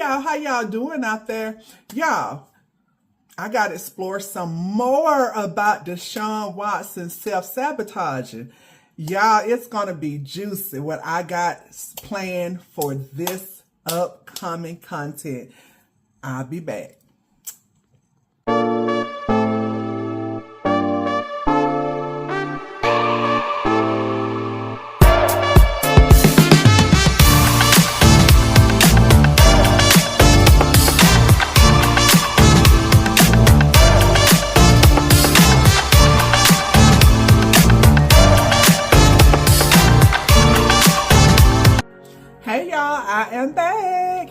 y'all, how y'all doing out there? Y'all, I got to explore some more about Deshaun Watson self-sabotaging. Y'all, it's going to be juicy what I got planned for this upcoming content. I'll be back. Hey y'all, I am back.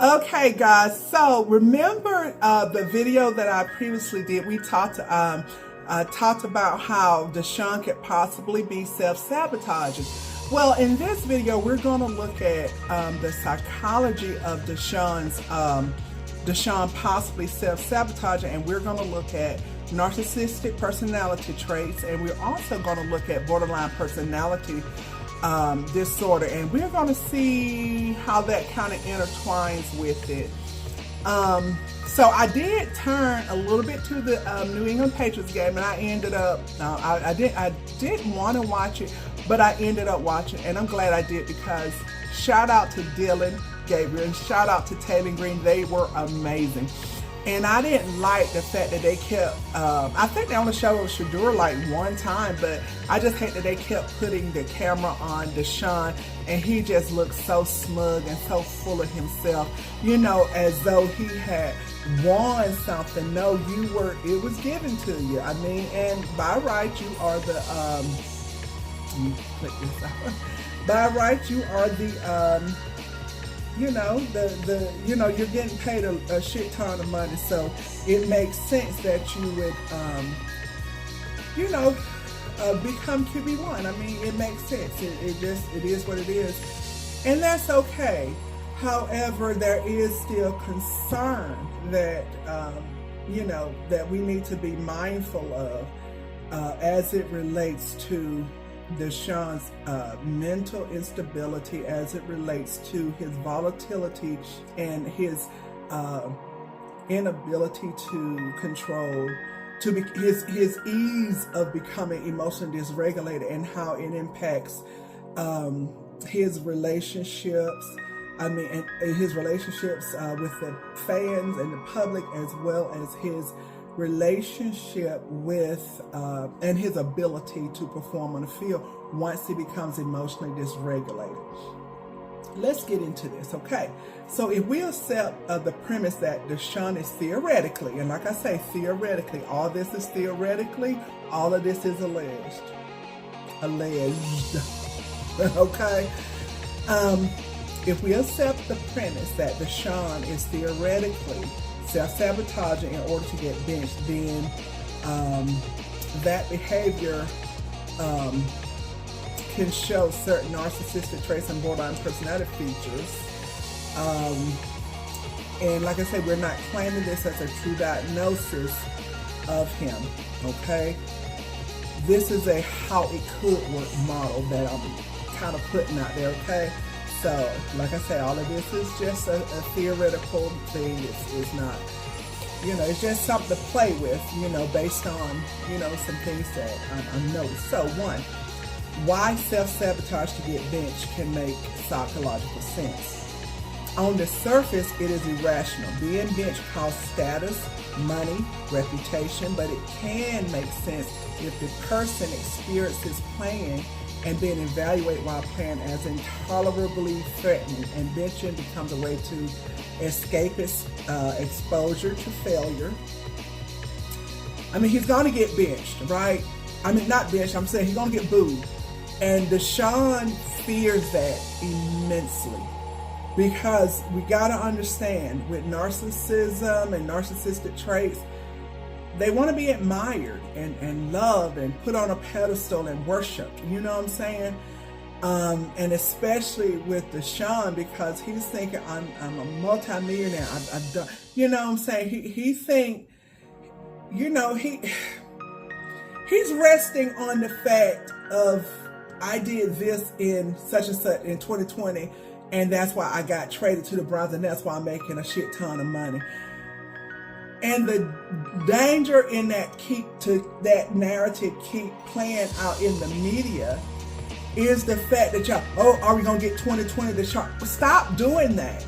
Okay guys, so remember the video that I previously did, we talked about how Deshaun could possibly be self-sabotaging. Well, in this video, we're going to look at the psychology of Deshaun possibly self-sabotaging, and we're going to look at narcissistic personality traits, and we're also going to look at borderline personality disorder, and we're going to see how that kind of intertwines with it. So I did turn a little bit to the New England Patriots game, and I ended up I didn't want to watch it, but I ended up watching, and I'm glad I did, because shout out to Dylan Gabriel and shout out to Taylor Green. They were amazing. And I didn't like the fact that they kept, I think they only showed Shedeur like one time, but I just hate that they kept putting the camera on Deshaun, and he just looked so smug and so full of himself, you know, as though he had won something. No, it was given to you. I mean, and by right, you are the, let me click this out. By right, you are the, you know, you're getting paid a shit ton of money, so it makes sense that you would, become QB1. I mean, it makes sense. It is what it is, and that's okay. However, there is still concern that, that we need to be mindful of as it relates to Deshaun's mental instability, as it relates to his volatility and his inability to control, his ease of becoming emotionally dysregulated, and how it impacts his relationships. I mean, and his relationships with the fans and the public, as well as his relationship with and his ability to perform on the field once he becomes emotionally dysregulated. Let's get into this, okay? So if we accept the premise that Deshaun is theoretically, and like I say, theoretically, all this is theoretically, all of this is alleged, okay? If we accept the premise that Deshaun is theoretically self-sabotaging in order to get benched, then that behavior can show certain narcissistic traits and borderline personality features. And like I said, we're not claiming this as a true diagnosis of him, okay? This is a how it could work model that I'm kind of putting out there, okay? So, like I say, all of this is just a theoretical thing. It's not, it's just something to play with, based on, some things that I know. So, one, why self-sabotage to get benched can make psychological sense. On the surface, it is irrational. Being benched costs status, money, reputation, but it can make sense if the person experiences playing and being evaluated while playing as intolerably threatening, and benching becomes a way to escape its exposure to failure. I mean, he's going to get benched, right? I mean, not benched, I'm saying he's going to get booed. And Deshaun fears that immensely, because we got to understand, with narcissism and narcissistic traits, they want to be admired and loved and put on a pedestal and worshiped. You know what I'm saying? And especially with Deshaun, because he's thinking, I'm a multimillionaire. I've done, you know what I'm saying? He think, he's resting on the fact of, I did this in such and such in 2020, And that's why I got traded to the Browns, and that's why I'm making a shit ton of money. And the danger in that narrative keep playing out in the media is the fact that y'all, are we going to get 2020 Deshaun? Stop doing that.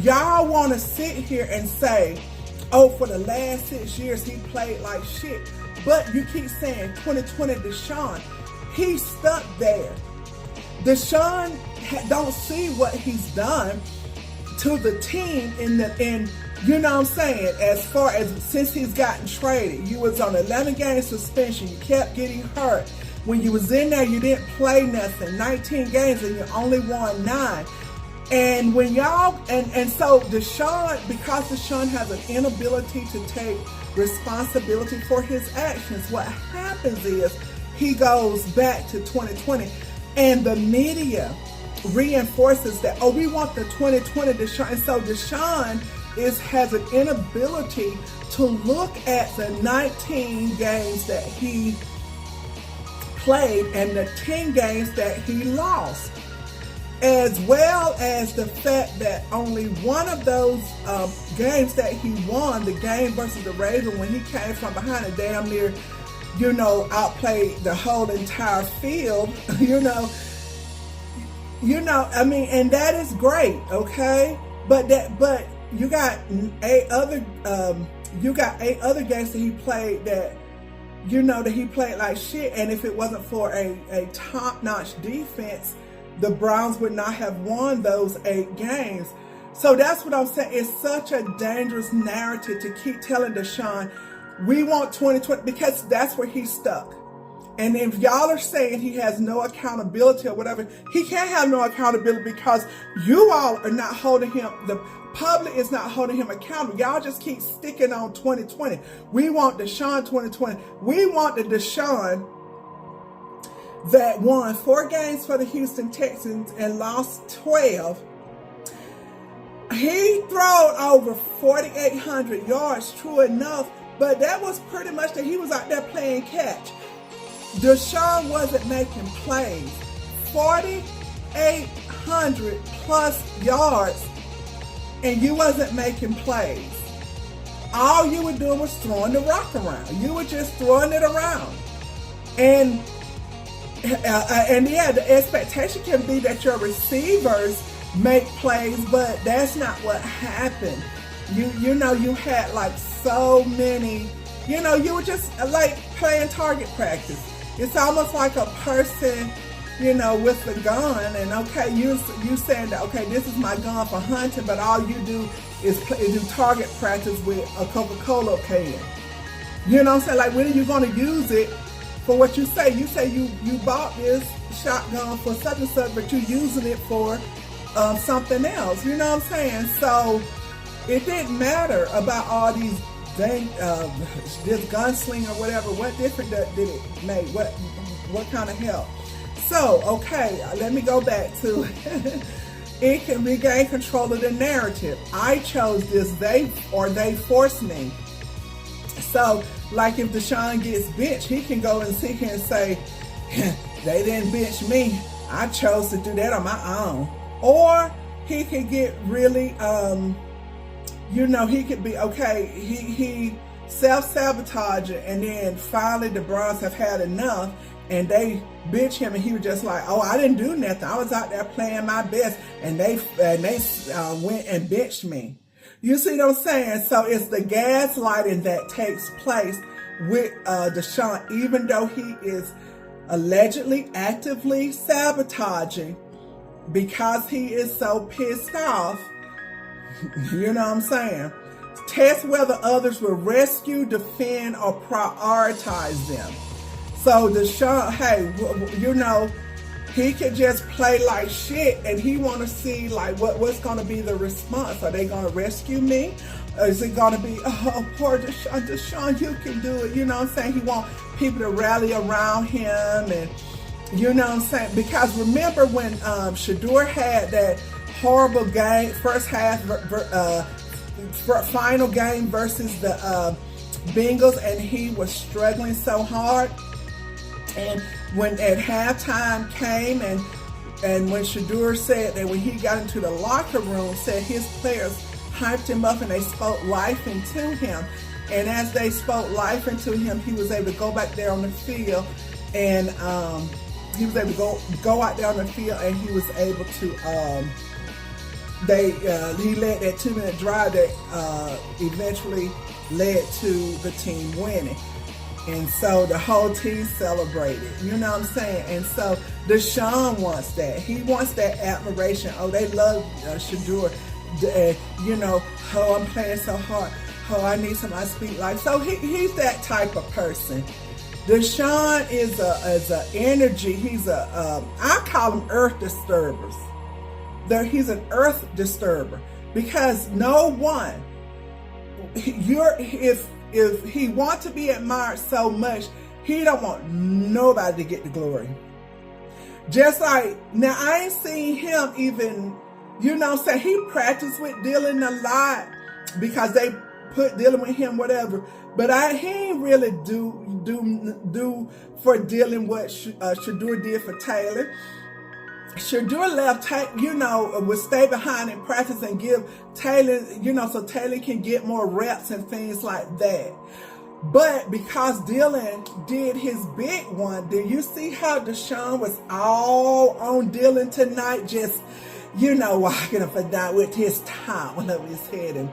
Y'all want to sit here and say, for the last 6 years he played like shit. But you keep saying 2020 Deshaun. He's stuck there. Deshaun don't see what he's done to the team in you know what I'm saying, as far as since he's gotten traded. You was on 11-game suspension. You kept getting hurt. When you was in there, you didn't play nothing. 19 games and you only won 9. And when y'all, and so Deshaun, because Deshaun has an inability to take responsibility for his actions, what happens is he goes back to 2020 and the media reinforces that, we want the 2020 Deshaun. And so Deshaun has an inability to look at the 19 games that he played and the 10 games that he lost, as well as the fact that only one of those games that he won, the game versus the Ravens, when he came from behind and damn near, outplayed the whole entire field, I mean, and that is great, okay? But you got 8 other games that he played that he played like shit, and if it wasn't for a top-notch defense, the Browns would not have won those 8 games. So that's what I'm saying. It's such a dangerous narrative to keep telling Deshaun, we want 2020, because that's where he's stuck. And if y'all are saying he has no accountability or whatever, he can't have no accountability because you all are not holding him, the public is not holding him accountable. Y'all just keep sticking on 2020. We want Deshaun 2020. We want the Deshaun that won 4 games for the Houston Texans and lost 12. He threw over 4,800 yards, true enough, but that was pretty much that he was out there playing catch. Deshaun wasn't making plays. 4,800 plus yards, and you wasn't making plays. All you were doing was throwing the rock around. You were just throwing it around. And yeah, the expectation can be that your receivers make plays, but that's not what happened. You had like so many, you were just like playing target practice. It's almost like a person, with the gun, and okay, you saying that, okay, this is my gun for hunting, but all you do is do target practice with a Coca-Cola can. You know what I'm saying? Like, when are you going to use it for what you say? You say you bought this shotgun for such and such, but you're using it for something else. You know what I'm saying? So it didn't matter about all these this gunslinger or whatever. What difference did it make? What kind of help? So, okay, let me go back to it can regain control of the narrative. I chose this, they forced me. So, like if Deshaun gets benched, he can go and sit here and say, they didn't bench me. I chose to do that on my own. Or he could get really he could be, okay, he self-sabotaging, and then finally the Browns have had enough, and they bench him, and he was just like, I didn't do nothing. I was out there playing my best, and they went and benched me. You see what I'm saying? So it's the gaslighting that takes place with Deshaun, even though he is allegedly actively sabotaging because he is so pissed off. You know what I'm saying? Test whether others will rescue, defend, or prioritize them. So Deshaun, hey, he could just play like shit, and he want to see like what's going to be the response. Are they going to rescue me? Or is it going to be, poor Deshaun, you can do it? You know what I'm saying? He want people to rally around him, and you know what I'm saying? Because remember when Shador had that horrible game, first half, final game versus the Bengals, and he was struggling so hard. And when at halftime came and And when Shedeur said that when he got into the locker room, said his players hyped him up and they spoke life into him. And as they spoke life into him, he was able to go back there on the field, and he was able to go out there on the field, and he was able to he led that 2-minute drive that eventually led to the team winning. And so the whole team celebrated, you know what I'm saying? And so Deshaun wants that. He wants that admiration. Oh, they love Shedeur. You know, oh, I'm playing so hard. Oh, I need some, I speak life. So he's that type of person. Deshaun is a energy. He's I call him earth disturbers. He's an earth disturber, because no one, if he wants to be admired so much, he don't want nobody to get the glory. Just like, now I ain't seen him even, you know, say he practiced with Dylan a lot because they put Dylan with him, whatever. But he ain't really do for Dylan what Shedeur did for Taylor. Shedeur left, you know, would stay behind and practice and give Taylor, you know, so Taylor can get more reps and things like that. But because Dylan did his big one, did you see how Deshaun was all on Dylan tonight? Just, you know, walking up and down with his towel over his head and,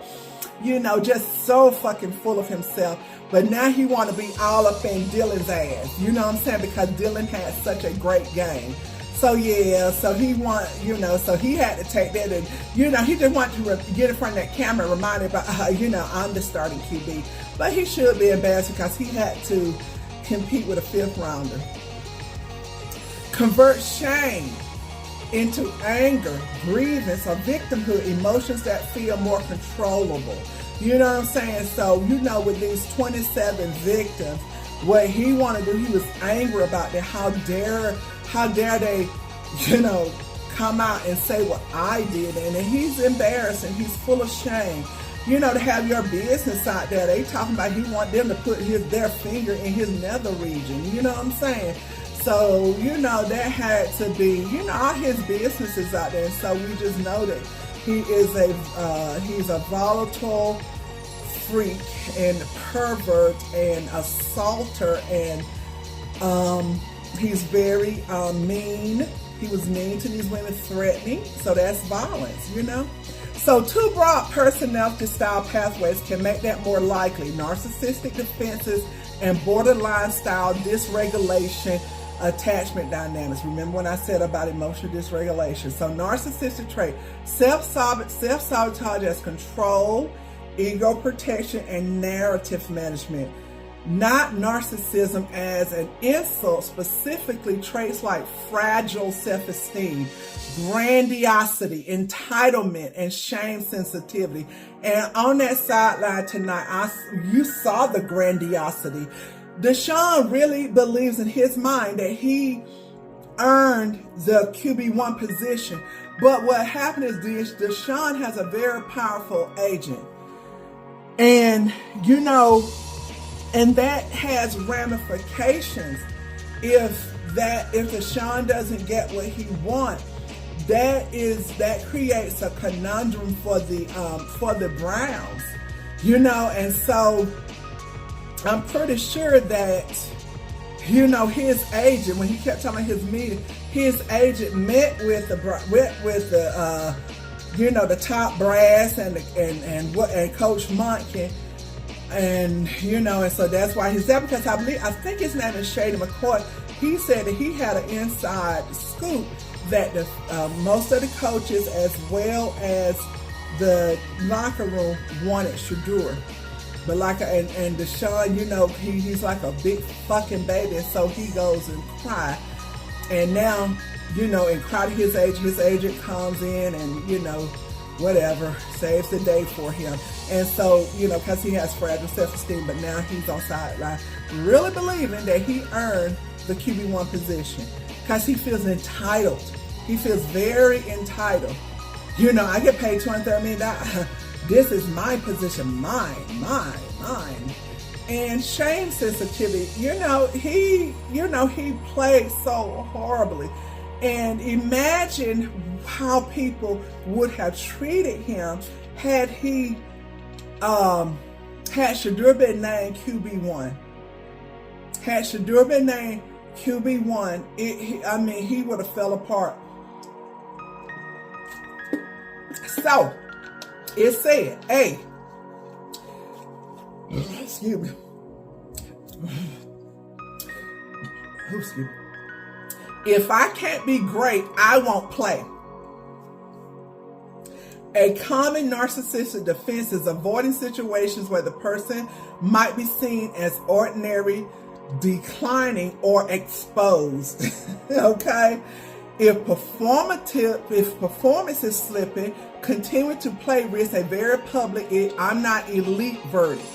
you know, just so fucking full of himself. But now he want to be all up in Dylan's ass. You know what I'm saying? Because Dylan had such a great game. So yeah, so he you know, so he had to take that, and you know, he just wanted to get in front of that camera, reminded about, you know, I'm the starting QB. But he should be embarrassed because he had to compete with a 5th rounder. Convert shame into anger, grievance, or victimhood, emotions that feel more controllable. You know what I'm saying? So, you know, with these 27 victims, what he wanted to do, he was angry about that. How dare they, you know, come out and say what I did. And he's embarrassed and he's full of shame. You know, to have your business out there, they talking about he want them to put their finger in his nether region. You know what I'm saying? So, you know, that had to be, you know, all his businesses out there. So we just know that he is he's a volatile freak and pervert and assaulter, and he's very mean. He was mean to these women, threatening. So that's violence, you know. So two broad personality style pathways can make that more likely: narcissistic defenses and borderline style dysregulation attachment dynamics. Remember when I said about emotional dysregulation? So narcissistic trait: self-sabotage as control, ego protection, and narrative management. Not narcissism as an insult, specifically traits like fragile self-esteem, grandiosity, entitlement, and shame sensitivity. And on that sideline tonight, you saw the grandiosity. Deshaun really believes in his mind that he earned the QB1 position. But what happened is Deshaun has a very powerful agent. And, you know, and that has ramifications. If Deshaun doesn't get what he wants, that creates a conundrum for the Browns, you know. And so I'm pretty sure that, you know, his agent, when he kept talking about his meeting, his agent met with the you know, the top brass and Coach Monken. And, you know, and so that's why he's there, because I think his name is Shady McCoy. He said that he had an inside scoop that most of the coaches, as well as the locker room, wanted Shedeur. But and Deshaun, you know, he's like a big fucking baby, and so he goes and cries. And now, you know, and cry to his agent comes in and, you know, whatever, saves the day for him. And so, you know, because he has fragile self-esteem, but now he's on sideline, really believing that he earned the QB1 position because he feels entitled. He feels very entitled. You know, I get paid $23 million. This is my position, mine. And shame sensitivity, he played so horribly. And imagine how people would have treated him had he had Shedeur been named QB1. Had Shedeur been named QB1, he would have fell apart. So, it said, hey, excuse me. Excuse me. If I can't be great, I won't play. A common narcissistic defense is avoiding situations where the person might be seen as ordinary, declining, or exposed. Okay? If performance is slipping, continue to play risks a very public, I'm not elite verdict.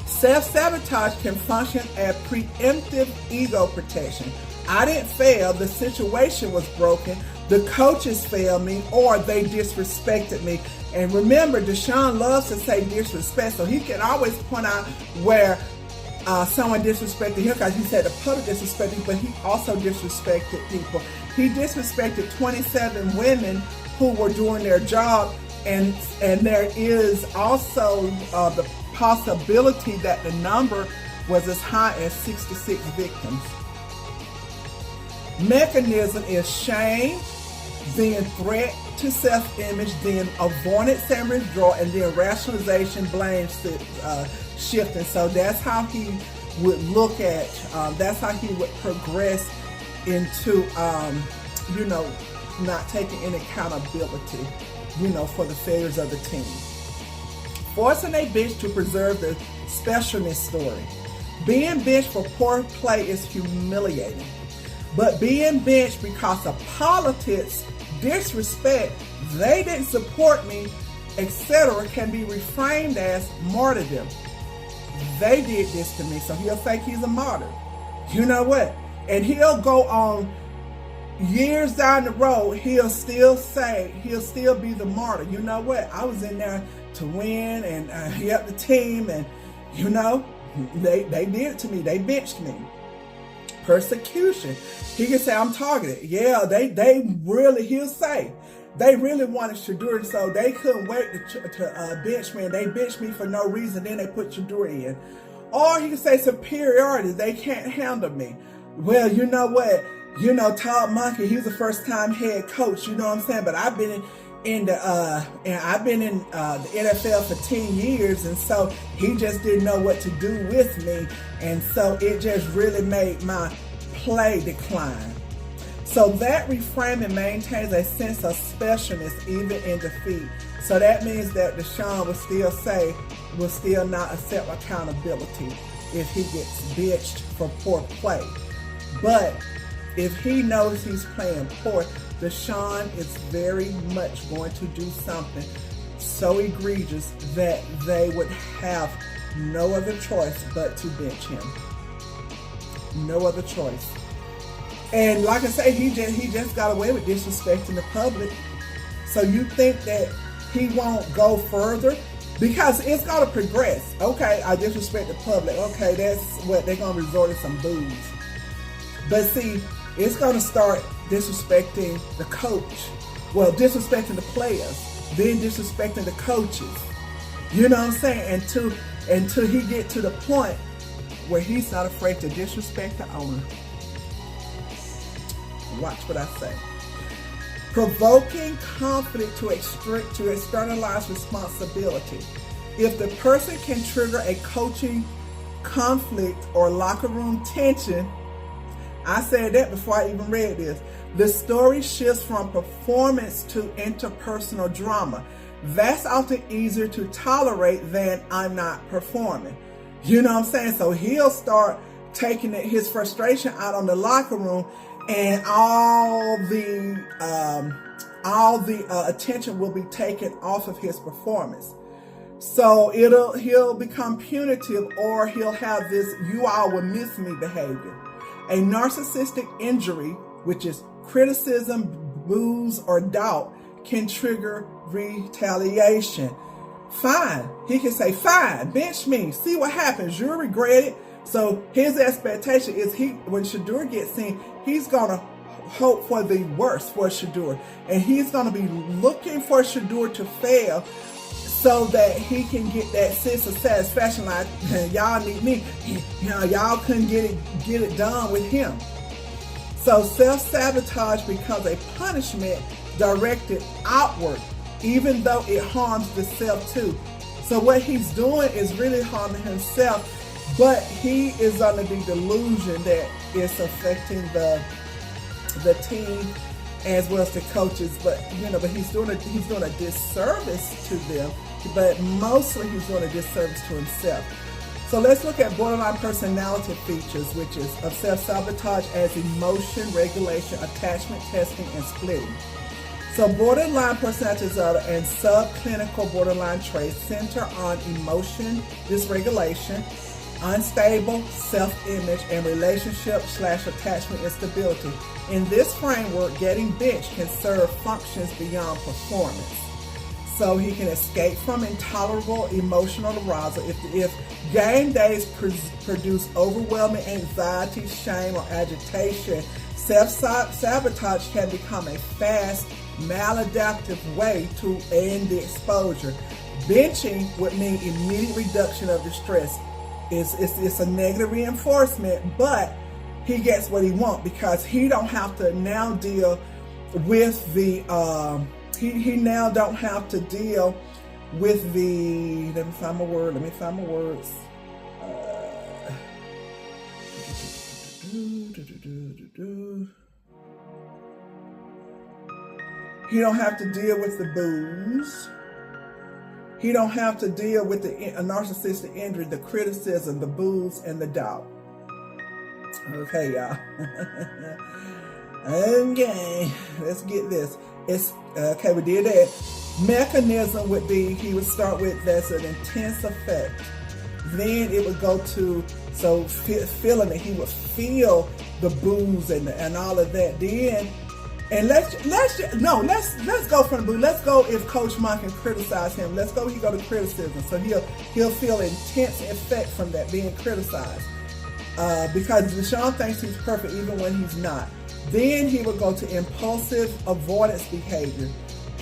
Self-sabotage can function as preemptive ego protection. I didn't fail, the situation was broken, the coaches failed me, or they disrespected me. And remember, Deshaun loves to say disrespect, so he can always point out where someone disrespected him, because he said the public disrespected him, but he also disrespected people. He disrespected 27 women who were doing their job, and there is also the possibility that the number was as high as 66 victims. Mechanism is shame, then threat to self-image, then avoidance and withdrawal, and then rationalization, blame shifting. So that's how he would look at, that's how he would progress into, not taking any accountability, for the failures of the team. Forcing a bench to preserve the specialness story. Being benched for poor play is humiliating. But being benched because of politics, disrespect, they didn't support me, etc., can be reframed as martyrdom. They did this to me, so he'll think he's a martyr. You know what? And he'll go on years down the road, he'll still be the martyr. You know what? I was in there to win and help the team, and they did it to me. They benched me. Persecution. He can say, I'm targeted. Yeah, he'll say, they really wanted Shedeur, so they couldn't wait to bench me, and they benched me for no reason, then they put Shedeur in. Or he can say superiority, they can't handle me. Well, you know what? Todd Monkey, he's a first-time head coach, you know what I'm saying? But I've been in the NFL for 10 years, and so he just didn't know what to do with me, and so it just really made my play decline. So that reframing maintains a sense of specialness even in defeat. So that means that Deshaun will still not accept accountability if he gets benched for poor play. But if he knows he's playing poor, Deshaun is very much going to do something so egregious that they would have no other choice but to bench him. No other choice. And like I say, he just got away with disrespecting the public. So you think that he won't go further? Because it's going to progress. Okay, I disrespect the public. Okay, that's what they're going to resort to, some booze. But see, it's going to start disrespecting the coach. Well, disrespecting the players, then disrespecting the coaches. You know what I'm saying? Until he get to the point where he's not afraid to disrespect the owner. Watch what I say. Provoking conflict to externalize responsibility. If the person can trigger a coaching conflict or locker room tension, I said that before I even read this, the story shifts from performance to interpersonal drama. That's often easier to tolerate than I'm not performing. You know what I'm saying? So he'll start taking his frustration out on the locker room, and all the attention will be taken off of his performance. So he'll become punitive, or he'll have this "you all will miss me" behavior. A narcissistic injury, which is criticism, booze, or doubt, can trigger retaliation. Fine. He can say, fine, bench me, see what happens, you'll regret it. So his expectation is when Shedeur gets seen, he's going to hope for the worst for Shedeur. And he's going to be looking for Shedeur to fail so that he can get that sense of satisfaction, like, y'all need me. Y'all couldn't get it done with him. So self-sabotage becomes a punishment directed outward, even though it harms the self too. So what he's doing is really harming himself, but he is under the delusion that it's affecting the team as well as the coaches. But but he's doing a disservice to them. But mostly he's doing a disservice to himself. So let's look at borderline personality features, which is of self-sabotage as emotion regulation, attachment testing, and splitting. So borderline personalities and subclinical borderline traits center on emotion dysregulation, unstable self-image, and relationship/attachment instability. In this framework, getting benched can serve functions beyond performance. So he can escape from intolerable emotional arousal. If game days produce overwhelming anxiety, shame, or agitation, self-sabotage can become a fast, maladaptive way to end the exposure. Benching would mean immediate reduction of distress. It's a negative reinforcement, but he gets what he wants because he don't have to now deal with the he now don't have to deal with the, let me find my words. He don't have to deal with the booze. He don't have to deal with the narcissistic injury, the criticism, the booze, and the doubt. Okay, y'all. Okay, let's get this. It's okay, we did that. Mechanism would be, he would start with, that's an intense effect. Then it would go to, so feeling it, he would feel the booze and all of that. Then, and let's go from the booze. Let's go if Coach Mike can criticize him. Let's go, he go to criticism. So he'll feel intense effect from that, being criticized. Because Deshaun thinks he's perfect even when he's not. Then he would go to impulsive avoidance behavior.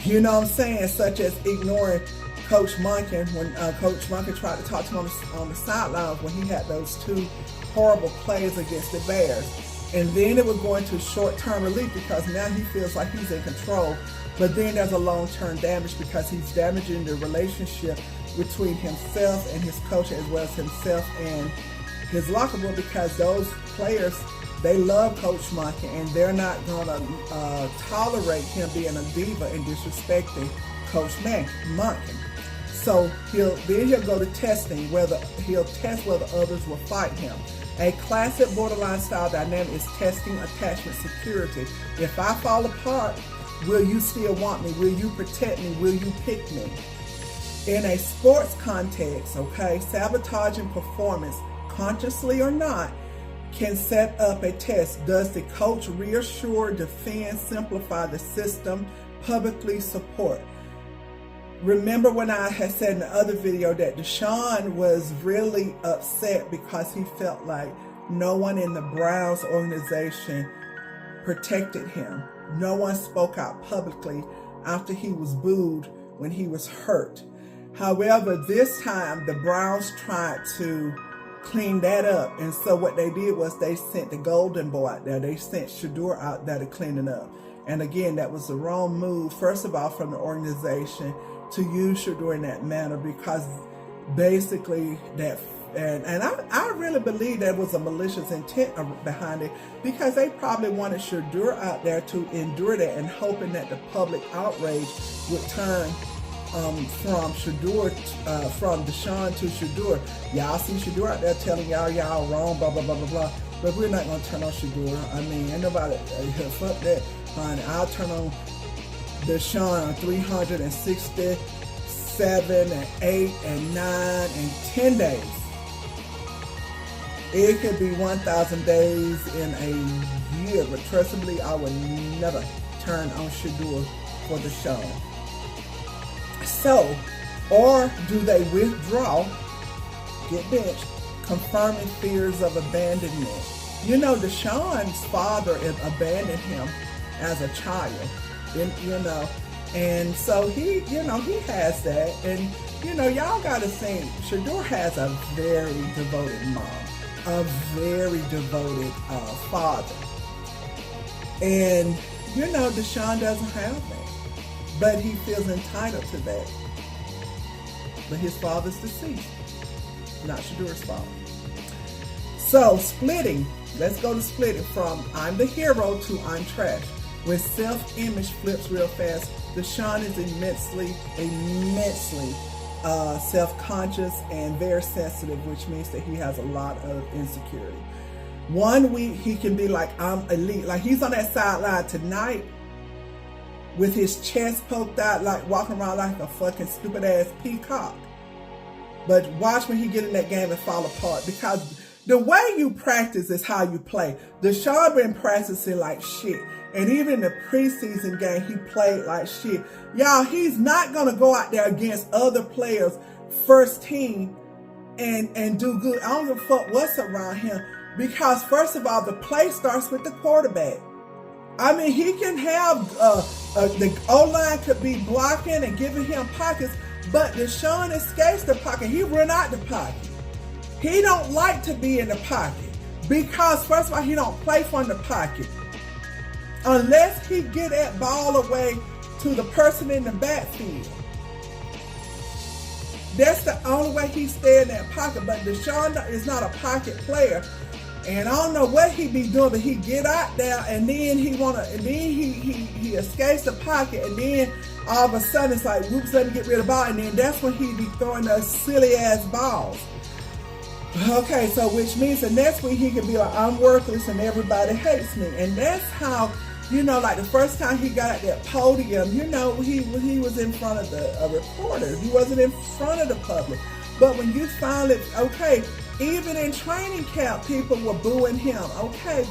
You know what I'm saying? Such as ignoring Coach Monken when Coach Monken tried to talk to him on the sidelines when he had those two horrible plays against the Bears. And then it would go into short-term relief because now he feels like he's in control. But then there's a long-term damage because he's damaging the relationship between himself and his coach, as well as himself and his locker room, because those players, they love Coach Monken, and they're not going to tolerate him being a diva and disrespecting Coach Monken. So he'll go to testing, he'll test whether others will fight him. A classic borderline style dynamic is testing attachment security. If I fall apart, will you still want me? Will you protect me? Will you pick me? In a sports context, okay, sabotaging performance, consciously or not, can set up a test. Does the coach reassure, defend, simplify the system, publicly support? Remember when I had said in the other video that Deshaun was really upset because he felt like no one in the Browns organization protected him. No one spoke out publicly after he was booed when he was hurt. However, this time the Browns tried to clean that up, and so what they did was they sent the golden boy out there. They sent Shedeur out there to clean it up. And again, that was the wrong move, first of all, from the organization to use Shedeur in that manner, because basically that, and I really believe there was a malicious intent behind it, because they probably wanted Shedeur out there to endure that and hoping that the public outrage would turn from Deshaun to Shedeur. Y'all see Shedeur out there telling y'all wrong, blah, blah, blah, blah, blah. But we're not going to turn on Shedeur. I mean, ain't nobody, fuck that, honey. I'll turn on Deshaun on 367 and 8 and 9 and 10 days. It could be 1,000 days in a year, but trustedly, I would never turn on Shedeur for Deshaun. So, or do they withdraw, get benched, confirming fears of abandonment? You know, Deshaun's father abandoned him as a child, and so he has that. And, y'all got to think, Shador has a very devoted mom, a very devoted father. And, Deshaun doesn't have that, but he feels entitled to that. But his father's deceased, not Shador's father. So splitting, let's go to splitting from I'm the hero to I'm trash. When self-image flips real fast, Deshaun is immensely self-conscious and very sensitive, which means that he has a lot of insecurity. 1 week he can be like, I'm elite. Like he's on that sideline tonight with his chest poked out, like walking around like a fucking stupid ass peacock. But watch when he get in that game and fall apart, because the way you practice is how you play. Deshaun been practicing like shit. And even in the preseason game, he played like shit. Y'all, he's not going to go out there against other players, first team, and do good. I don't give a fuck what's around him. Because, first of all, the play starts with the quarterback. I mean, he can have, the O-line could be blocking and giving him pockets, but Deshaun escapes the pocket. He run out the pocket. He don't like to be in the pocket. Because, first of all, he don't play from the pocket. Unless he get that ball away to the person in the backfield. That's the only way he stay in that pocket. But Deshaun is not a pocket player. And I don't know what he be doing, but he get out there and then he escapes the pocket, and then all of a sudden it's like, whoops, let me get rid of the ball, and then that's when he be throwing those silly ass balls. Okay, so which means the next week he could be like, I'm worthless and everybody hates me. And that's how, like the first time he got at that podium, he was in front of the reporters. He wasn't in front of the public. But when you finally, okay, even in training camp, people were booing him. Okay,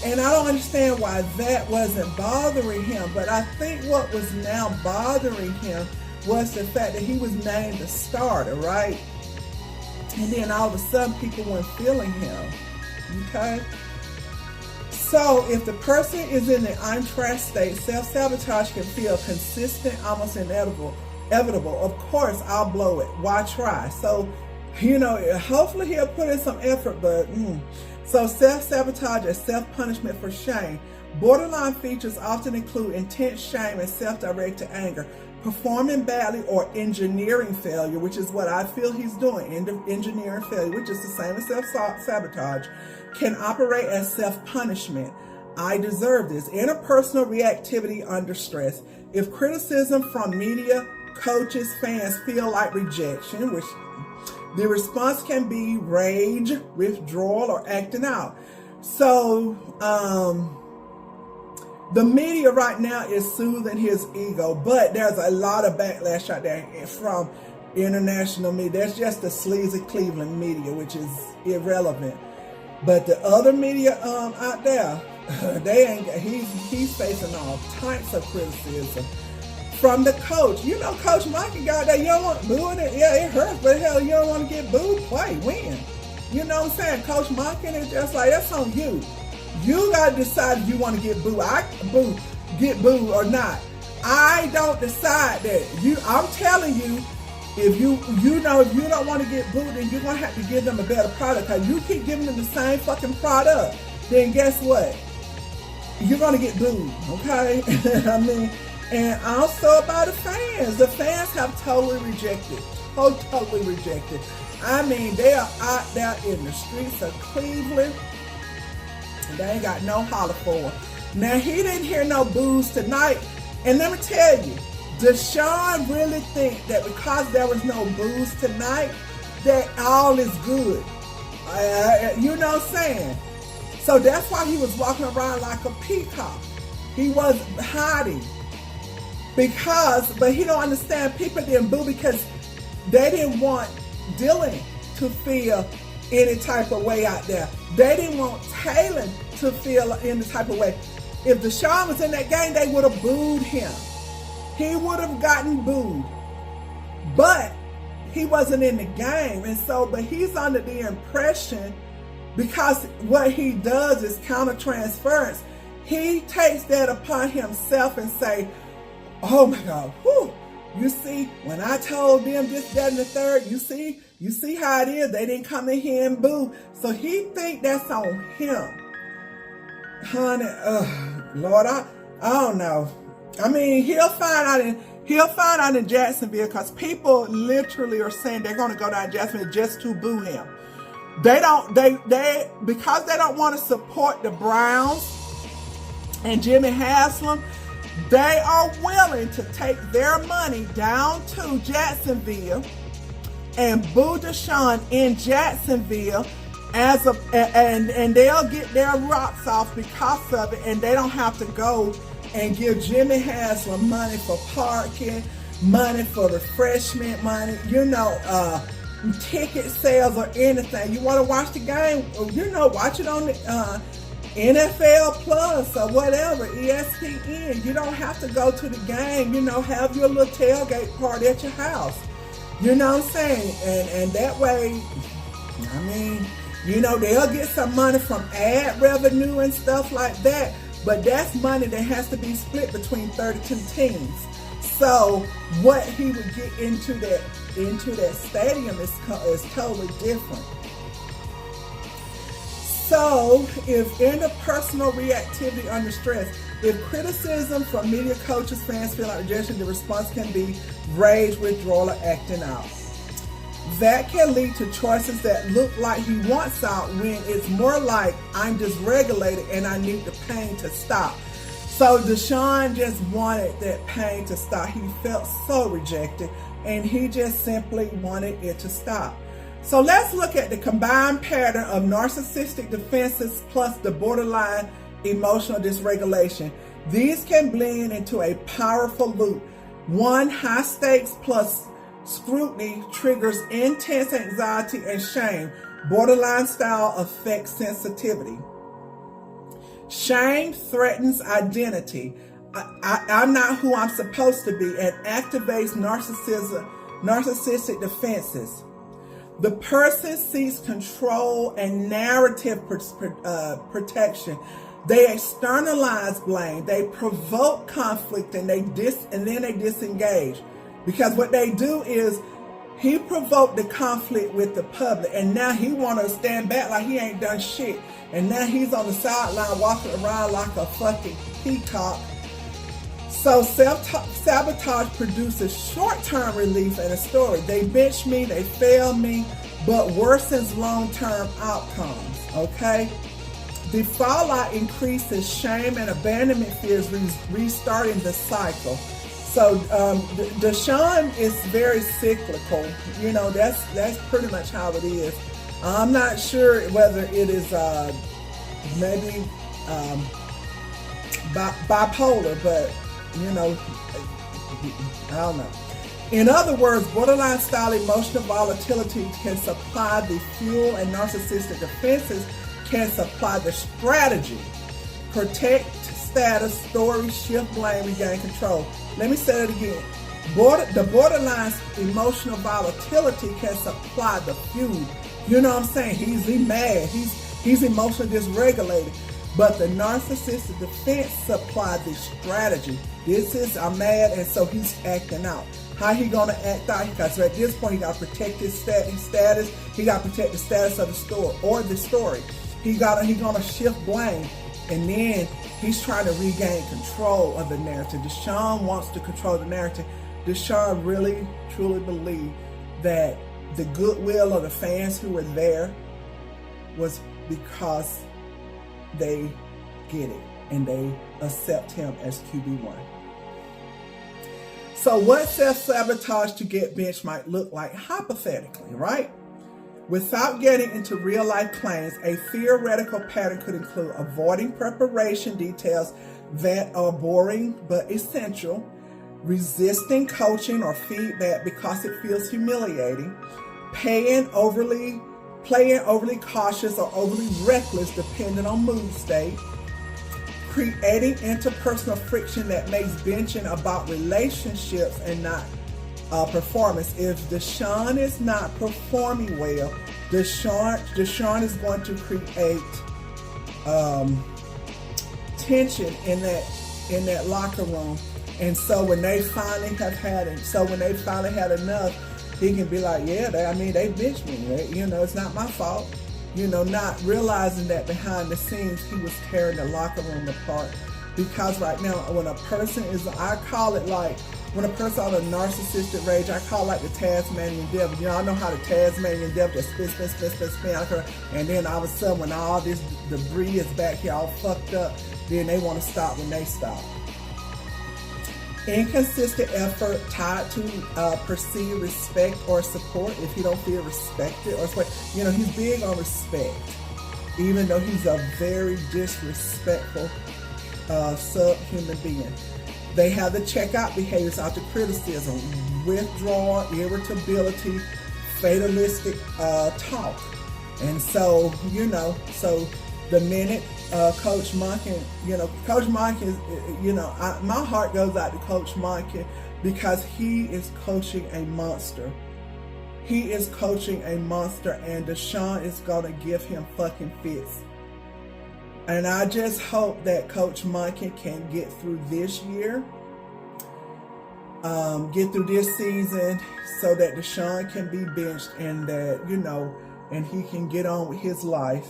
and I don't understand why that wasn't bothering him. But I think what was now bothering him was the fact that he was named a starter, right? And then all of a sudden, people weren't feeling him. Okay? So, if the person is in the I'm trash state, self-sabotage can feel consistent, almost inevitable. Of course, I'll blow it. Why try? So, hopefully he'll put in some effort, but So, self-sabotage is self-punishment for shame. Borderline features often include intense shame and self-directed anger. Performing badly or engineering failure, which is what I feel he's doing, engineering failure, which is the same as self-sabotage, can operate as self-punishment. I deserve this. Interpersonal reactivity under stress. If criticism from media, coaches, fans feel like rejection, which the response can be rage, withdrawal, or acting out. So, the media right now is soothing his ego, but there's a lot of backlash out there from international media. There's just the sleazy Cleveland media, which is irrelevant. But the other media out there, he's facing all types of criticism from the coach. Coach Mikey got that. You don't want booing it. Yeah, it hurts, but hell, you don't want to get booed. Play, win. You know what I'm saying? Coach Mikey is just like, that's on you. You got to decide if you want to get booed. Get booed or not. I don't decide that. I'm telling you, if you don't want to get booed, then you're going to have to give them a better product. Because you keep giving them the same fucking product, then guess what? You're going to get booed, okay? I mean, and also about the fans. The fans have totally rejected. Totally rejected. I mean, they are out there in the streets of Cleveland. They ain't got no holler for him. Now, he didn't hear no boos tonight. And let me tell you, Deshaun really think that because there was no boos tonight, that all is good. You know what I'm saying? So that's why he was walking around like a peacock. He was hiding. But he don't understand, people didn't boo because they didn't want Dylan to feel any type of way out there. They didn't want Taylor to feel any type of way. If Deshaun was in that game, they would have booed him. He would have gotten booed. But he wasn't in the game. But he's under the impression because what he does is counter-transference. He takes that upon himself and say, oh my God, whew, you see, when I told them this, that, and the third, you see how it is. They didn't come in here and boo. So he think that's on him. Honey, Lord, I don't know. I mean, he'll find out in Jacksonville, because people literally are saying they're going to go down to Jacksonville just to boo him. Because they don't want to support the Browns and Jimmy Haslam, they are willing to take their money down to Jacksonville and boo Deshaun in Jacksonville and they'll get their rocks off because of it, and they don't have to go and give Jimmy Haslam money for parking, money for refreshment, money, ticket sales or anything. You want to watch the game, watch it on the NFL Plus or whatever, ESPN. You don't have to go to the game, have your little tailgate party at your house. You know what I'm saying? And that way, I mean, they'll get some money from ad revenue and stuff like that, but that's money that has to be split between 32 teams. So what he would get into that stadium is totally different. So if interpersonal reactivity under stress, if criticism from media, coaches, fans feel like rejection, the response can be rage, withdrawal, or acting out. That can lead to choices that look like he wants out when it's more like I'm dysregulated and I need the pain to stop. So Deshaun just wanted that pain to stop. He felt so rejected and he just simply wanted it to stop. So let's look at the combined pattern of narcissistic defenses plus the borderline emotional dysregulation. These can blend into a powerful loop. One, high stakes plus scrutiny triggers intense anxiety and shame. Borderline style affects sensitivity. Shame threatens identity. I'm not who I'm supposed to be, and activates narcissistic defenses. The person seeks control and narrative protection. They externalize blame. They provoke conflict, and then they disengage. Because what they do is, he provoked the conflict with the public, and now he want to stand back like he ain't done shit. And now he's on the sideline walking around like a fucking peacock. So self-sabotage produces short-term relief in a story. They bench me, they fail me, but worsens long-term outcomes, okay? The fallout increases shame and abandonment fears, restarting the cycle. So Deshaun is very cyclical. That's pretty much how it is. I'm not sure whether it is maybe bipolar, but I don't know. In other words, borderline style emotional volatility can supply the fuel, and narcissistic defenses can supply the strategy. Protect, status, story, shift, blame, regain control. Let me say it again. The borderline emotional volatility can supply the fuel. You know what I'm saying? He's mad. He's emotionally dysregulated. But the narcissistic defense supply the strategy. I'm mad, and so he's acting out. How he gonna act out? Because at this point, he got to protect his status. He got to protect the status of the store or the story. He gonna shift blame, and then he's trying to regain control of the narrative. Deshaun wants to control the narrative. Deshaun really, truly believed that the goodwill of the fans who were there was because they get it and they accept him as QB1. So what self-sabotage to get benched might look like hypothetically, right? Without getting into real-life claims, a theoretical pattern could include avoiding preparation details that are boring but essential, resisting coaching or feedback because it feels humiliating, playing overly cautious or overly reckless depending on mood state, creating interpersonal friction that makes benching about relationships and not performance. If Deshaun is not performing well, Deshaun is going to create tension in that locker room, and so when they finally had enough, he can be like, yeah, they benched me. It's not my fault. Not realizing that behind the scenes he was tearing the locker room apart. Because right now, when a person is, I call it like, when a person on a narcissistic rage, I call it like the Tasmanian devil. Y'all know how the Tasmanian devil just spin out her, and then all of a sudden, when all this debris is back here all fucked up, then they want to stop when they stop. Inconsistent effort tied to perceived respect or support. If you don't feel respected or support, he's big on respect, even though he's a very disrespectful subhuman being. They have the checkout behaviors after criticism, withdrawal, irritability, fatalistic talk. And so, so the minute Coach Monken, Coach Monken is, my heart goes out to Coach Monken because he is coaching a monster. He is coaching a monster, and Deshaun is going to give him fucking fits. And I just hope that Coach Monken can get through this year, get through this season, so that Deshaun can be benched and that, and he can get on with his life.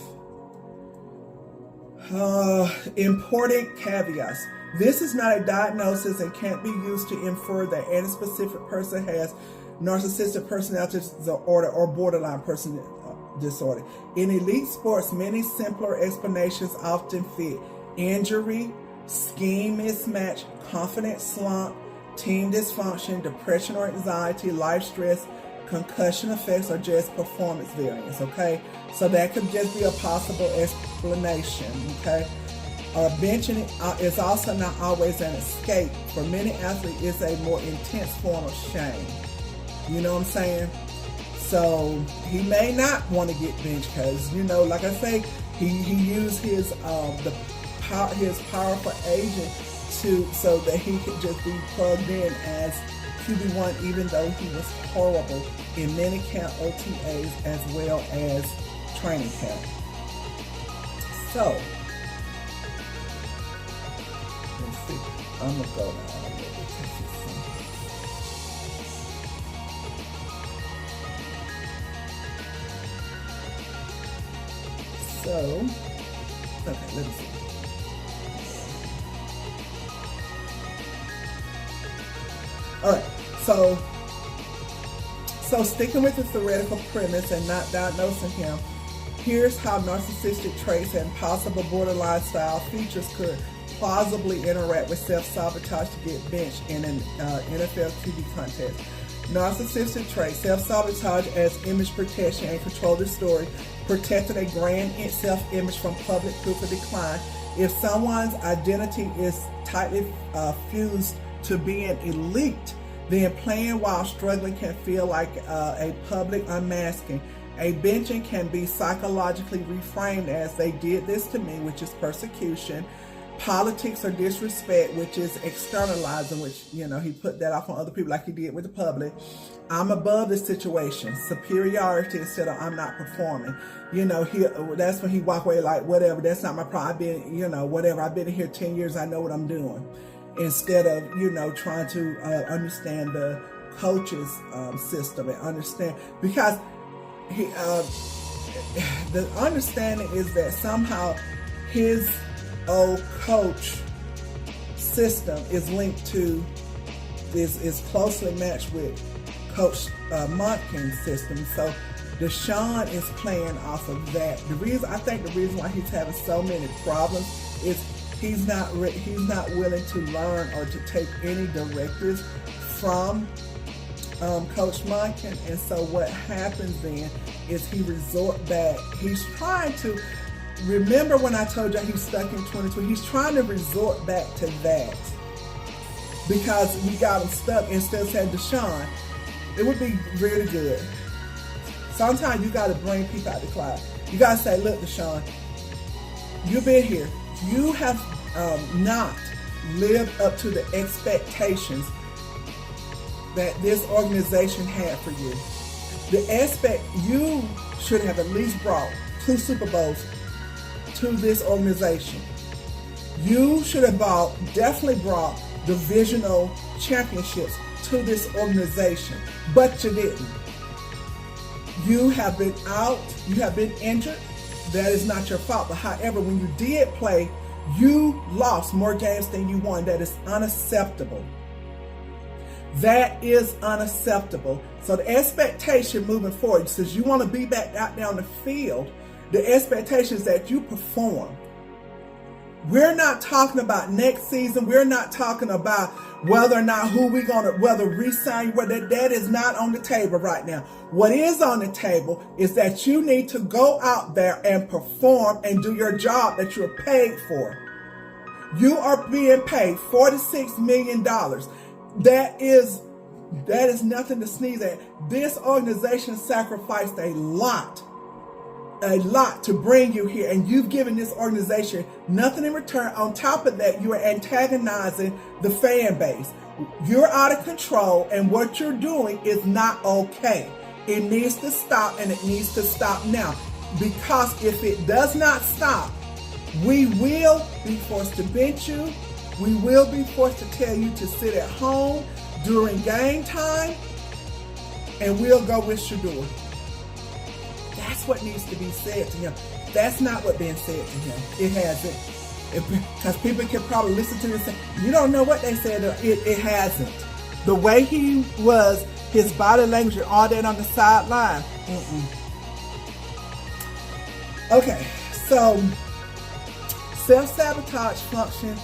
Important caveats. This is not a diagnosis and can't be used to infer that any specific person has narcissistic personality disorder or borderline personality disorder. In elite sports, many simpler explanations often fit. Injury, scheme mismatch, confidence slump, team dysfunction, depression or anxiety, life stress, concussion effects, or just performance variance, okay? So that could just be a possible explanation, okay? Benching is also not always an escape. For many athletes, it's a more intense form of shame. You know what I'm saying? So he may not want to get benched because, like I say, he used his powerful agent so that he could just be plugged in as QB1, even though he was horrible in many camp OTAs as well as training camp. So let's see. I'm gonna go now. So, okay, let me see. All right, so sticking with the theoretical premise and not diagnosing him, here's how narcissistic traits and possible borderline style features could plausibly interact with self-sabotage to get benched in an NFL QB contest. Narcissistic traits: self-sabotage as image protection and control the story, protecting a brand self-image from public proof of decline. If someone's identity is tightly fused to being elite, then playing while struggling can feel like a public unmasking. A benching can be psychologically reframed as "they did this to me," which is persecution. Politics or disrespect, which is externalizing, which, he put that off on other people like he did with the public. I'm above the situation. Superiority instead of I'm not performing. That's when he walk away like, whatever, that's not my problem. I've been, whatever, I've been here 10 years, I know what I'm doing. Instead of, trying to understand the coach's system and understand, because the understanding is that somehow his old coach system is linked to, is closely matched with Coach Monken's system. So Deshaun is playing off of that. I think the reason why he's having so many problems is he's not willing to learn or to take any directives from Coach Monken. And so what happens then is he resort back. He's trying to, remember when I told you he's stuck in 2020? He's trying to resort back to that because we got him stuck. Instead of saying, Deshaun, it would be really good. Sometimes you got to bring people out the cloud. You got to say, look, Deshaun, you've been here. You have not lived up to the expectations that this organization had for you. The aspect, you should have at least brought 2 Super Bowls to this organization. You should have definitely brought divisional championships to this organization, but you didn't. You have been out, you have been injured. That is not your fault. But however, when you did play, you lost more games than you won. That is unacceptable. That is unacceptable. So the expectation moving forward, since you want to be back out there on the field, the expectation is that you perform. We're not talking about next season. We're not talking about whether or not whether re-sign you, whether that is not on the table right now. What is on the table is that you need to go out there and perform and do your job that you're paid for. You are being paid $46 million. That is nothing to sneeze at. This organization sacrificed a lot to bring you here, and you've given this organization nothing in return. On top of that, you are antagonizing the fan base. You're out of control, and what you're doing is not okay. It needs to stop, and it needs to stop now, because if it does not stop, we will be forced to bench you. We will be forced to tell you to sit at home during game time, and we'll go with Shedeur. That's what needs to be said to him. That's not what's being said to him. It hasn't. Because people can probably listen to this and say, you don't know what they said. It hasn't. The way he was, his body language and all that on the sideline. Okay, so self-sabotage function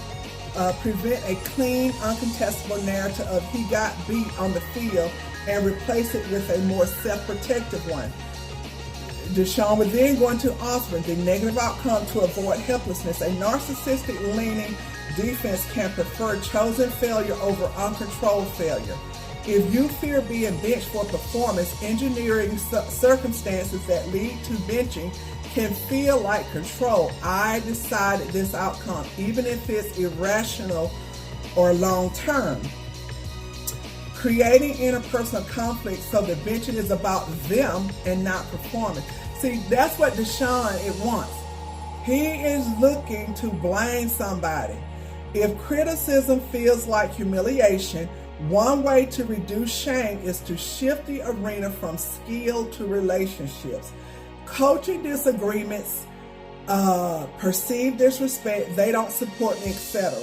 prevent a clean, uncontestable narrative of he got beat on the field and replace it with a more self-protective one. Deshaun would then go into offering the negative outcome to avoid helplessness. A narcissistic-leaning defense can prefer chosen failure over uncontrolled failure. If you fear being benched for performance, engineering circumstances that lead to benching can feel like control. I decided this outcome, even if it's irrational or long-term. Creating interpersonal conflict so the benching is about them and not performance. See, that's what Deshaun wants. He is looking to blame somebody. If criticism feels like humiliation, one way to reduce shame is to shift the arena from skill to relationships. Coaching disagreements, perceived disrespect, they don't support me, etc.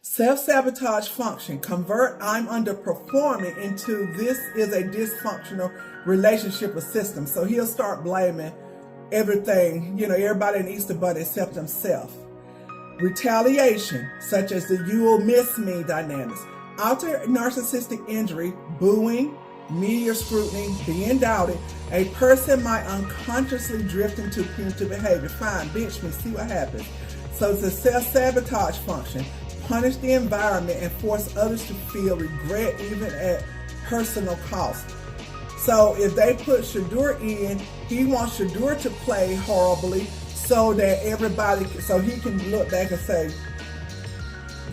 Self-sabotage function. Convert I'm underperforming into this is a dysfunctional relationship or system. So he'll start blaming everything, everybody in Easter Bunny except himself. Retaliation, such as the you will miss me dynamics. After narcissistic injury, booing, media scrutiny, being doubted, a person might unconsciously drift into punitive behavior. Fine, bench me, see what happens. So it's a self-sabotage function. Punish the environment and force others to feel regret even at personal cost. So if they put Shedeur in, he wants Shedeur to play horribly so that so he can look back and say,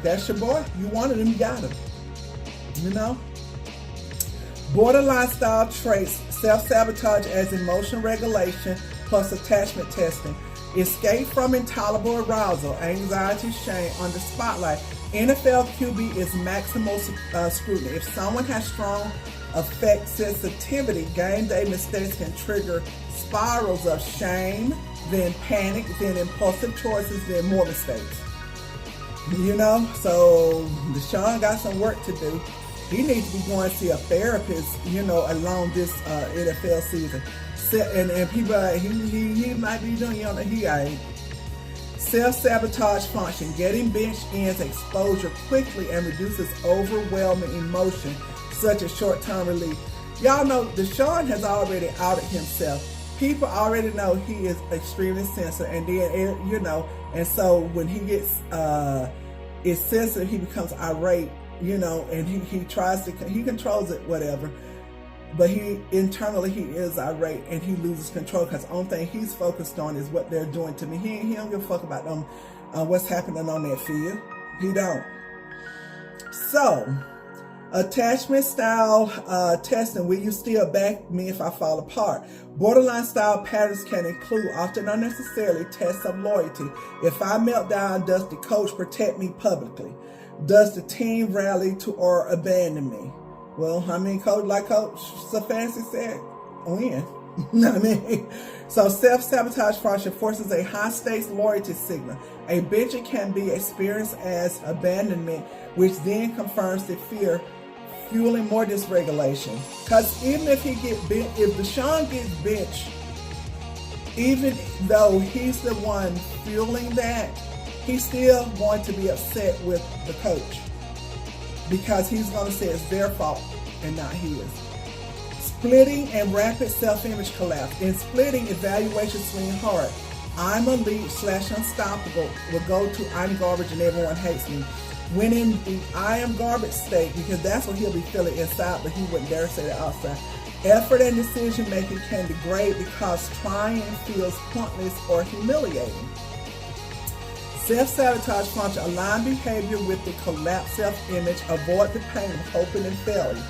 that's your boy, you wanted him, you got him. Borderline style traits, self-sabotage as emotion regulation plus attachment testing. Escape from intolerable arousal, anxiety, shame under spotlight. NFL QB is maximal scrutiny. If someone has strong affect sensitivity, game day mistakes can trigger spirals of shame, then panic, then impulsive choices, then more mistakes. So Deshaun got some work to do. He needs to be going to see a therapist, along this NFL season. And people, he might be doing, he ain't. Self-sabotage function. Getting bench ends exposure quickly and reduces overwhelming emotion, such as short-term relief. Y'all know Deshaun has already outed himself. People already know he is extremely sensitive, and then, and so when he gets is sensitive, he becomes irate, and he controls it, whatever. But internally he is irate and he loses control because the only thing he's focused on is what they're doing to me. He don't give a fuck about them, what's happening on that field. He don't. So, Attachment style testing. Will you still back me if I fall apart? Borderline style patterns can include, often unnecessarily, tests of loyalty. If I melt down, does the coach protect me publicly? Does the team rally to or abandon me? Well, I mean, Coach Stefanski said, win. You know what I mean? So self-sabotage function forces a high-stakes loyalty signal. A benching can be experienced as abandonment, which then confirms the fear, fueling more dysregulation. Because even if if Deshaun gets benched, even though he's the one fueling that, he's still going to be upset with the coach because he's going to say it's their fault and not his. Splitting and rapid self-image collapse. In splitting, evaluations swing hard. I'm elite / unstoppable will go to I'm garbage and everyone hates me. When in the I am garbage state, because that's what he'll be feeling inside, but he wouldn't dare say that outside. Effort and decision making can degrade because trying feels pointless or humiliating. Self-sabotage function. Align behavior with the collapsed self-image. Avoid the pain of hoping and failing.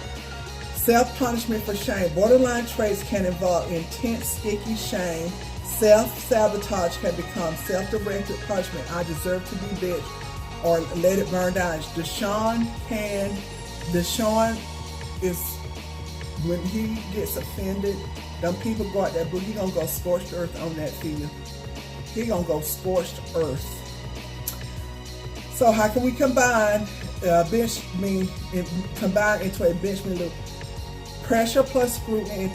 Self-punishment for shame. Borderline traits can involve intense, sticky shame. Self-sabotage can become self-directed punishment. I deserve to be bitched, or let it burn down. Deshaun is, when he gets offended, them people go out there, but he gonna go scorched earth on that field. He gonna go scorched earth. So how can we combine combine into a bench me loop? Pressure plus scrutiny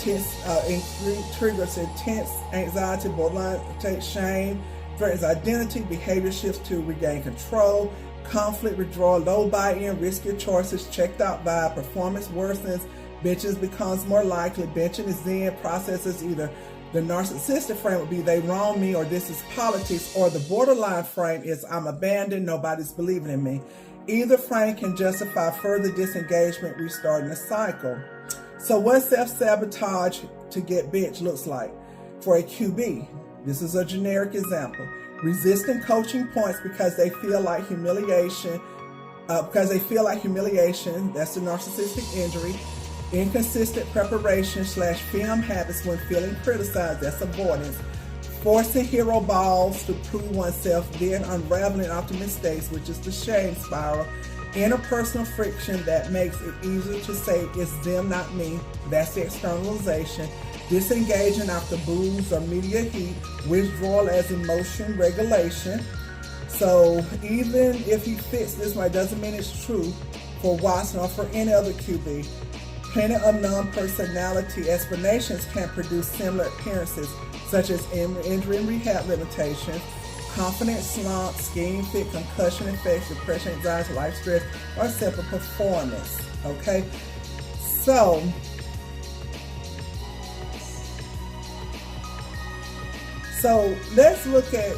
triggers intense anxiety, borderline shame, threatens identity, behavior shifts to regain control, conflict withdrawal, low buy-in, risky choices, checked out vibe, performance worsens, benching becomes more likely. Benching is then processes either the narcissistic frame would be they wrong me or this is politics, or the borderline frame is I'm abandoned, nobody's believing in me. Either frame can justify further disengagement, restarting the cycle. So what self-sabotage to get benched looks like for a QB. This is a generic example. Resisting coaching points because they feel like humiliation. That's the narcissistic injury. Inconsistent preparation / film habits when feeling criticized. That's avoidance. Forcing hero balls to prove oneself, then unraveling after mistakes, which is the shame spiral. Interpersonal friction that makes it easier to say it's them, not me. That's the externalization. Disengaging after boos or media heat. Withdrawal as emotion regulation. So even if he fits this way, doesn't mean it's true for Watson or for any other QB. Plenty of non-personality explanations can produce similar appearances, such as injury and rehab limitations, confidence slump, scheme fit, concussion effects, depression, anxiety, life stress, or simple performance. Okay, so let's look at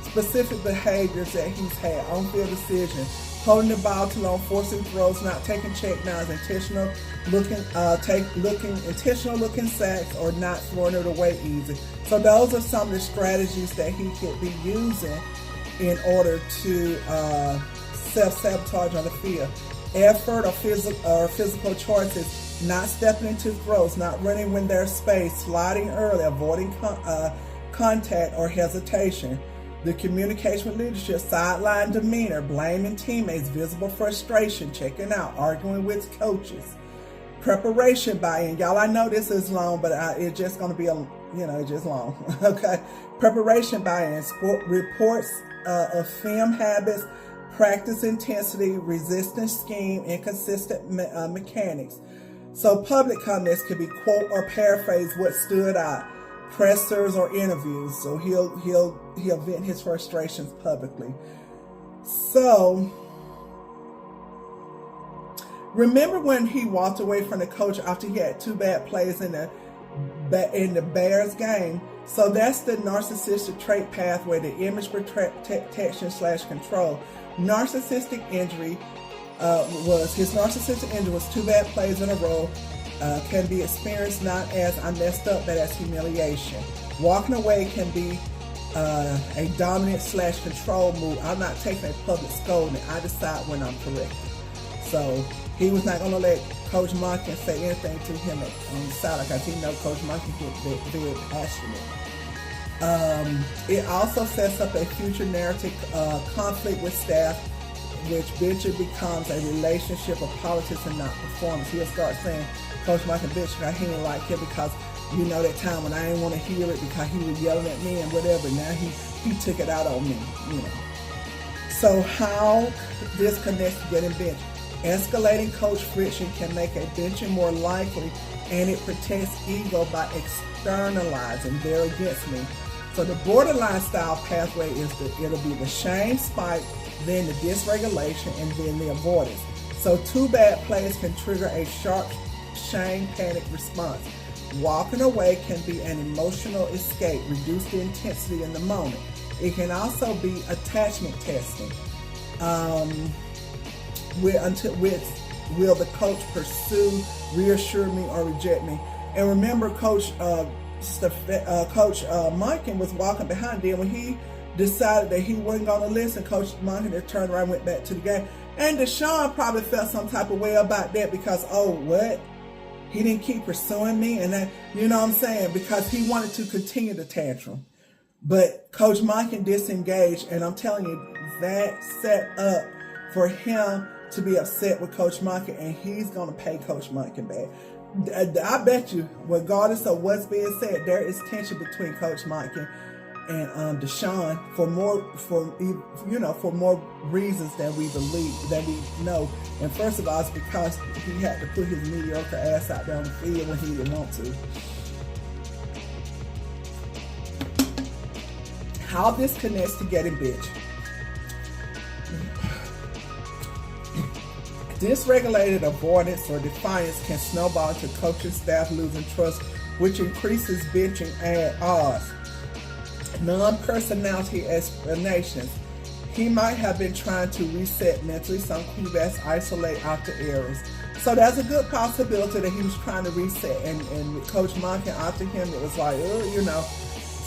specific behaviors that he's had. On-field decision, holding the ball too long, forcing throws, not taking check downs, intentional looking sacks, or not throwing it away easy. So those are some of the strategies that he could be using in order to self-sabotage on the field. Effort or physical choices, not stepping into throws, not running when there's space, sliding early, avoiding contact or hesitation. The communication with leadership, sideline demeanor, blaming teammates, visible frustration, checking out, arguing with coaches. Preparation buy-in. Y'all, I know this is long, but it's just going to be, it's just long. Okay. Preparation buy-in. Reports of film habits, practice intensity, resistance scheme, inconsistent mechanics. So public comments could be quote or paraphrase what stood out. Pressers or interviews, so he'll vent his frustrations publicly. So remember when he walked away from the coach after he had 2 bad plays in the Bears game? So that's the narcissistic trait pathway, the image protection / control. Narcissistic injury was 2 bad plays in a row. Can be experienced not as I messed up, but as humiliation. Walking away can be a dominant / control move. I'm not taking a public scolding. I decide when I'm corrected. So he was not going to let Coach Monken say anything to him on the sideline because he knows Coach Monken gets very passionate. It also sets up a future narrative conflict with staff, which eventually becomes a relationship of politics and not performance. He'll start saying, Coach Monken, bitch, I didn't like him because, you know, that time when I didn't want to hear it because he was yelling at me and whatever. Now he took it out on me, you know. So how this connects to getting benched? Escalating coach friction can make a benching more likely, and it protects ego by externalizing. They're against me. So the borderline style pathway is it'll be the shame spike, then the dysregulation, and then the avoidance. So 2 bad plays can trigger a sharp shame panic response. Walking away can be an emotional escape, reduce the intensity in the moment. It can also be attachment testing. Will the coach pursue, reassure me, or reject me? And remember, Coach Monken was walking behind them when he decided that he wasn't going to listen. Coach Monken had turned around and went back to the game. And Deshaun probably felt some type of way about that because, oh, what? He didn't keep pursuing me? And that, you know what I'm saying? Because he wanted to continue the tantrum. But Coach Monken disengaged, and I'm telling you, that set up for him to be upset with Coach Monken, and he's going to pay Coach Monken back. I bet you, regardless of what's being said, there is tension between Coach Monken and Deshaun for more reasons than we believe, that we know. And first of all, it's because he had to put his mediocre ass out there on the field when he didn't want to. How this connects to getting benched. Dysregulated avoidance or defiance can snowball into coaching staff losing trust, which increases benching odds. Non-personality explanations. He might have been trying to reset mentally. Some QBs isolate after errors. So there's a good possibility that he was trying to reset, and with Coach Monken after him, it was like, you know.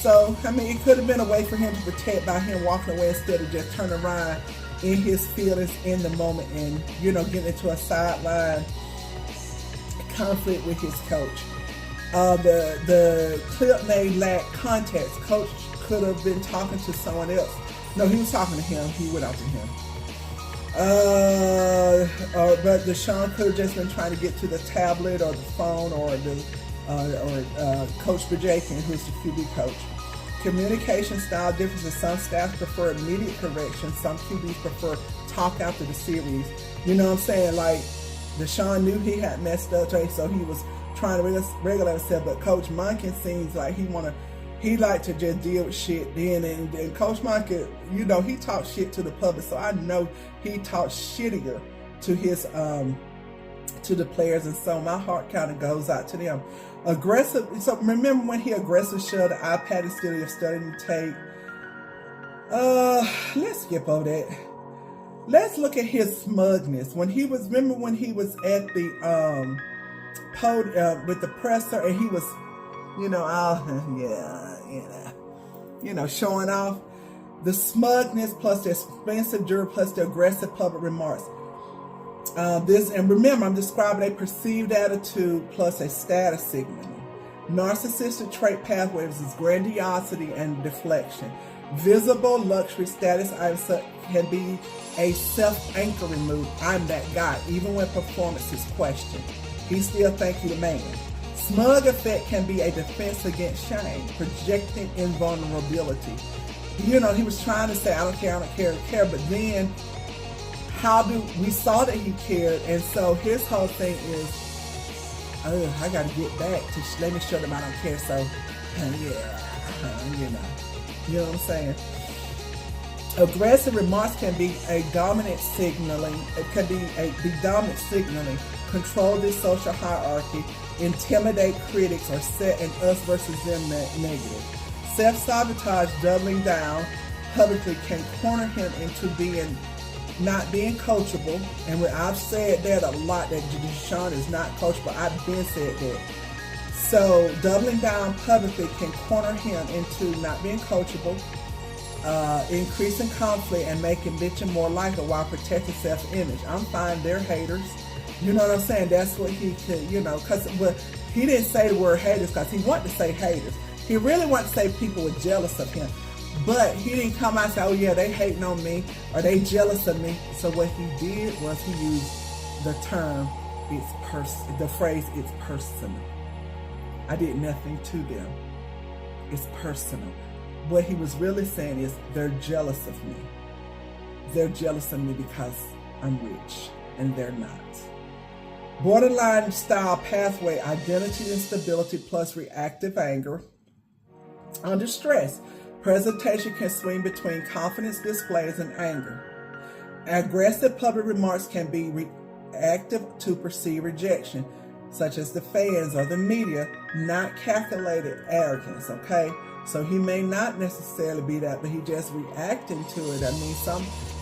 So, I mean, it could have been a way for him to protect by him walking away instead of just turning around in his feelings in the moment and, you know, getting into a sideline conflict with his coach. The clip may lack context. Coach could have been talking to someone else. No, he was talking to him. He went out to him. But Deshaun could have just been trying to get to the tablet or the phone or Coach Bajakian, who's the QB coach. Communication style differences. Some staff prefer immediate correction. Some QBs prefer talk after the series. You know what I'm saying? Like, Deshaun knew he had messed up, so he was trying to regulate himself. But Coach Monken seems like he liked to just deal with shit then. And Coach Monken, you know, he talked shit to the public. So I know he talked shittier to his to the players, and so my heart kind of goes out to them. Aggressive. So remember when he aggressively shoved the iPad instead of studying the tape? Let's skip over that. Let's look at his smugness. Remember when he was at the podium with the presser, and he was, you know, showing off. The smugness plus the expensive jewelry plus the aggressive public remarks. And remember, I'm describing a perceived attitude plus a status signaling. Narcissistic trait pathways is grandiosity and deflection. Visible luxury status items can be a self-anchoring move. I'm that guy, even when performance is questioned. He still think he the man. Smug effect can be a defense against shame, projecting invulnerability. You know, he was trying to say, I don't care, but then we saw that he cared, and so his whole thing is, I gotta get back to let me show them I don't care. So, you know what I'm saying. Aggressive remarks can be a dominant signaling. It can be dominant signaling. Control this social hierarchy, intimidate critics, or set an us versus them negative. Self-sabotage, doubling down publicly can corner him into not being coachable, and I've said that a lot, that Deshaun is not coachable. I've been said that. So doubling down publicly can corner him into not being coachable, increasing conflict and making bitching more likely while protecting self-image. I'm fine, they're haters. You know what I'm saying? That's what he could, but he didn't say the word haters because he wanted to say haters. He really wanted to say people were jealous of him. But he didn't come out and say, oh yeah, they hating on me or they jealous of me. So what he did was he used the term, the phrase, it's personal. I did nothing to them. It's personal. What he was really saying is they're jealous of me. They're jealous of me because I'm rich and they're not. Borderline style pathway, identity instability plus reactive anger. Under stress, presentation can swing between confidence displays and anger. Aggressive public remarks can be reactive to perceived rejection, such as the fans or the media, not calculated arrogance, okay? So he may not necessarily be that, but he just reacting to it. I mean,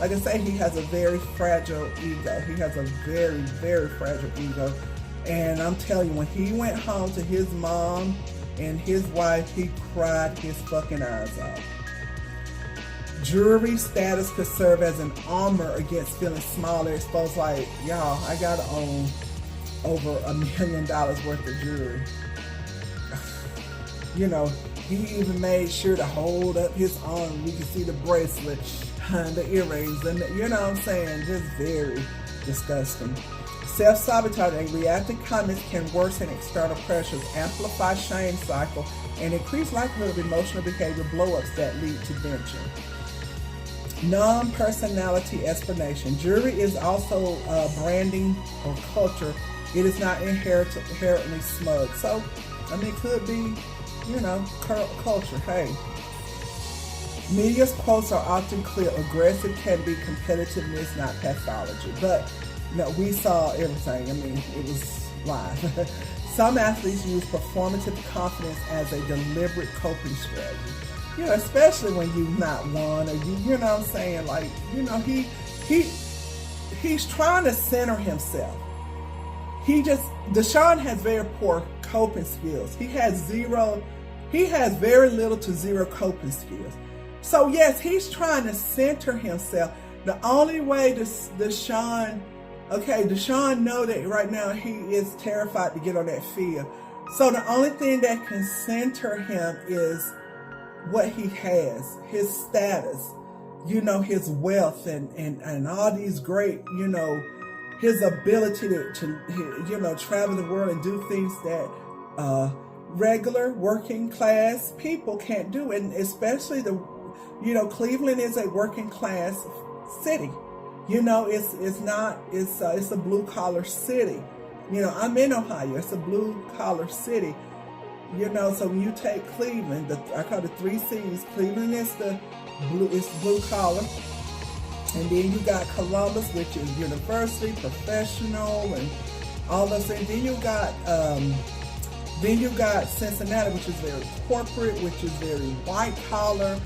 like I say, he has a very fragile ego. He has a very, very fragile ego. And I'm telling you, when he went home to his mom and his wife, he cried his fucking eyes out. Jewelry status could serve as an armor against feeling small or exposed. Like, y'all, I gotta own over $1 million worth of jewelry. He even made sure to hold up his arm. You can see the bracelet and the earrings, and you know what I'm saying? Just very disgusting. Self-sabotage and reactive comments can worsen external pressures, amplify shame cycle, and increase likelihood of emotional behavior blow-ups that lead to benching. Non-personality explanation. Jewelry is also branding or culture. It is not inherently smug. So, I mean, it could be, culture. Hey. Media's quotes are often clear. Aggressive can be competitiveness, not pathology. But, we saw everything. I mean, it was live. Some athletes use performative confidence as a deliberate coping strategy. Especially when you've not won or you know what I'm saying? Like, he's trying to center himself. Deshaun has very poor coping skills. He has very little to zero coping skills. So yes, he's trying to center himself. The only way Deshaun know that right now he is terrified to get on that field. So the only thing that can center him is what he has, his status, his wealth and all these great, his ability to travel the world and do things that regular working class people can't do. And especially Cleveland is a working class city. It's a blue collar city. I'm in Ohio. It's a blue collar city. So when you take Cleveland, I call it 3 C's. Cleveland is blue collar. And then you got Columbus, which is university, professional, and all those things. Then you got Cincinnati, which is very corporate, which is very white collar.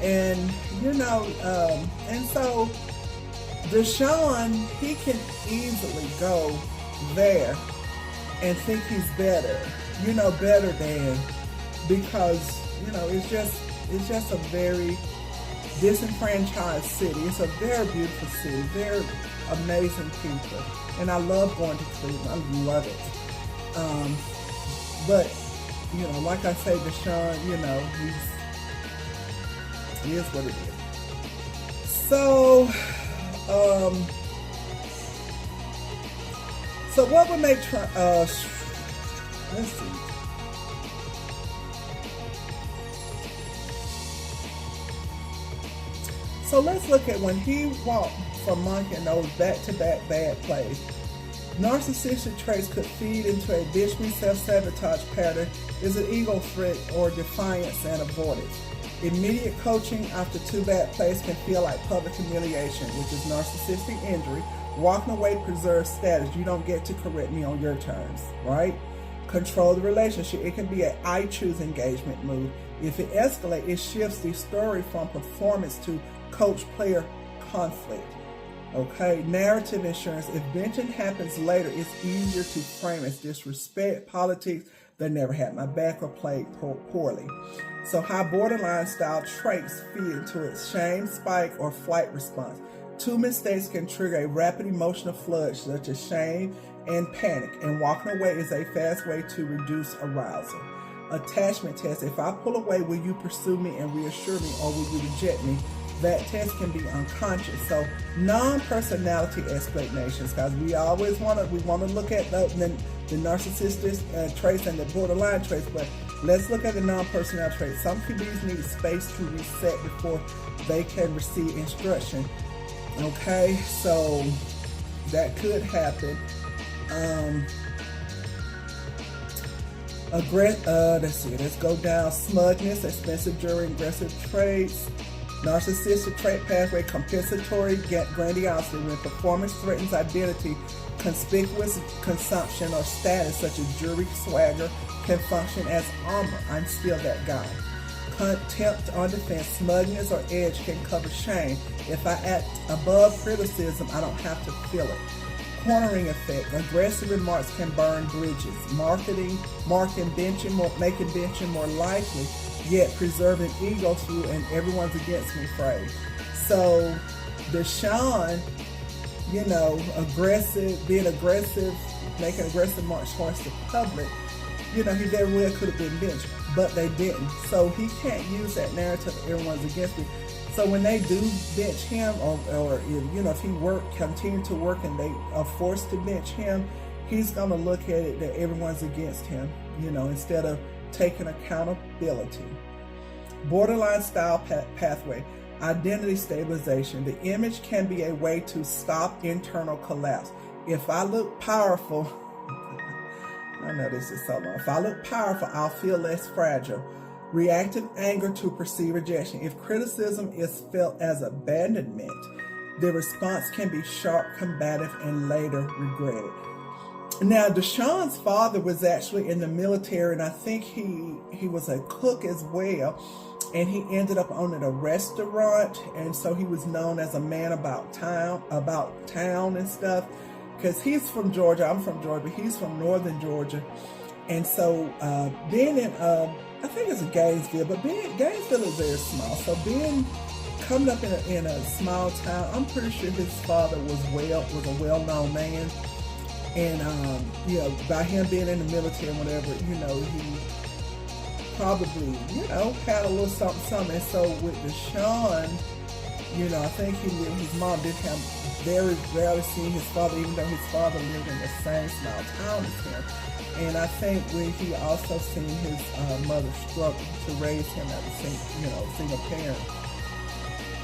And, and so Deshaun, he can easily go there and think he's better. Better than, because, it's just a very disenfranchised city. It's a very beautiful city, very amazing people. And I love going to Cleveland. I love it. But, like I say, Deshaun, he is what it is. So, what would make let's see. So let's look at when he walked from Monkey and those back-to-back bad plays. Narcissistic traits could feed into a bitchy self-sabotage pattern is an ego threat or defiance and avoidance. Immediate coaching after 2 bad plays can feel like public humiliation, which is narcissistic injury. Walking away preserves status. You don't get to correct me on your terms, right? Control the relationship. It can be an I choose engagement move. If it escalates, it shifts the story from performance to coach-player conflict. Okay, narrative insurance. If benching happens later, it's easier to frame as disrespect, politics, they never had my back or played poorly. So how borderline style traits feed into its shame, spike, or flight response. 2 mistakes can trigger a rapid emotional flood such as shame and panic, and walking away is a fast way to reduce arousal. Attachment test. If I pull away, will you pursue me and reassure me, or will you reject me? That test can be unconscious. So non-personality explanations, because we always want to look at the narcissistic traits and the borderline traits, but let's look at the non-personality traits. Some people need space to reset before they can receive instruction. Okay, so that could happen. Let's go down. Smugness, expensive jewelry, aggressive traits. Narcissistic trait pathway, compensatory grandiosity. When performance threatens identity, conspicuous consumption or status such as jewelry, swagger, can function as armor. I'm still that guy. Contempt on defense, smugness or edge can cover shame. If I act above criticism, I don't have to feel it. Cornering effect, aggressive remarks can burn bridges. Making benching more likely, yet preserving ego through and everyone's against me phrase. So Deshaun, being aggressive, making aggressive marks towards the public, he very well could have been benched, but they didn't. So he can't use that narrative, everyone's against me. So when they do bench him, or if he continue to work and they are forced to bench him, he's going to look at it that everyone's against him, instead of taking accountability. Borderline style pathway, identity stabilization. The image can be a way to stop internal collapse. If I look powerful, I know this is so long. If I look powerful, I'll feel less fragile. Reactive anger to perceived rejection. If criticism is felt as abandonment, the response can be sharp, combative, and later regretted. Now, Deshaun's father was actually in the military, and I think he was a cook as well, and he ended up owning a restaurant, and so he was known as a man about town and stuff, because he's from Georgia. I'm from Georgia, but he's from northern Georgia, and so being in I think it's Gainesville, but Gainesville is very small. So coming up in a small town, I'm pretty sure his father was a well-known man, and by him being in the military and whatever, he probably had a little something. And so with Deshaun, I think his mom did have very rarely seen his father, even though his father lived in the same small town as him. And I think he also seen his mother struggle to raise him as a single parent.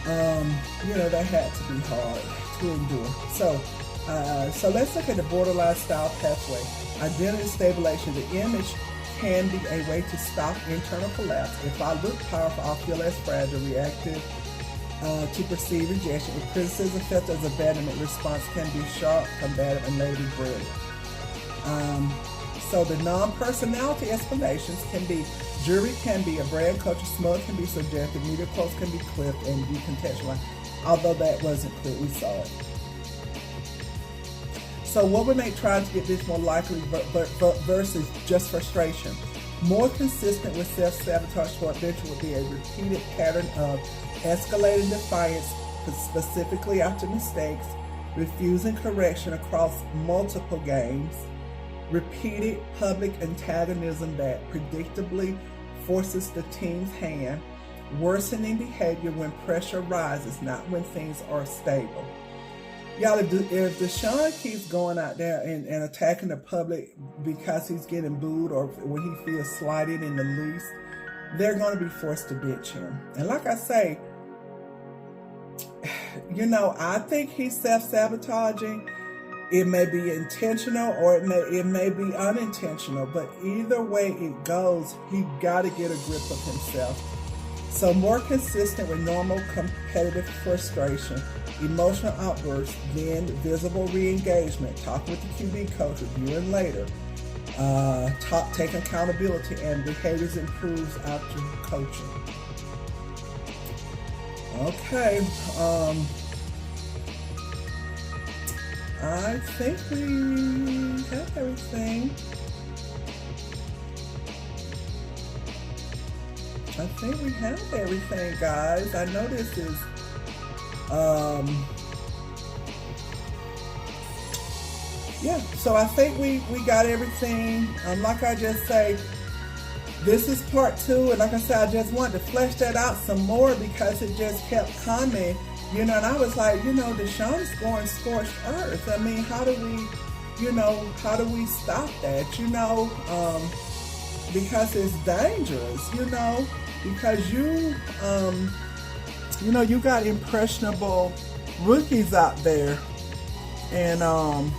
That had to be hard to endure. So let's look at the borderline style pathway. Identity stabilization. The image can be a way to stop internal collapse. If I look powerful, I'll feel less fragile, reactive to perceived rejection. If criticism felt as abandonment, response can be sharp, combative, and later regretted. So the non-personality explanations can be, jewelry can be a brand culture, smug can be subjective, media quotes can be clipped and decontextualized. Although that wasn't clear, we saw it. So what would make trying to get this more likely versus just frustration? More consistent with self-sabotage toward venture would be a repeated pattern of escalating defiance, specifically after mistakes, refusing correction across multiple games, repeated public antagonism that predictably forces the team's hand, worsening behavior when pressure rises, not when things are stable. Y'all, if Deshaun keeps going out there and attacking the public because he's getting booed or when he feels slighted in the least, they're going to be forced to bench him. And like I say, I think he's self-sabotaging. It may be intentional or it may be unintentional, but either way it goes, he got to get a grip of himself. So more consistent with normal competitive frustration, emotional outbursts, then visible re-engagement, talk with the QB coach, reviewing later, take accountability, and behaviors improves after coaching. Okay, I think we have everything. I think we have everything, guys. I know this is yeah, so I think we got everything. Like I just say, this is part 2, and like I said, I just wanted to flesh that out some more because it just kept coming, and I was like, Deshaun's going scorched earth. I mean, how do we stop that, because it's dangerous, because you got impressionable rookies out there, and hold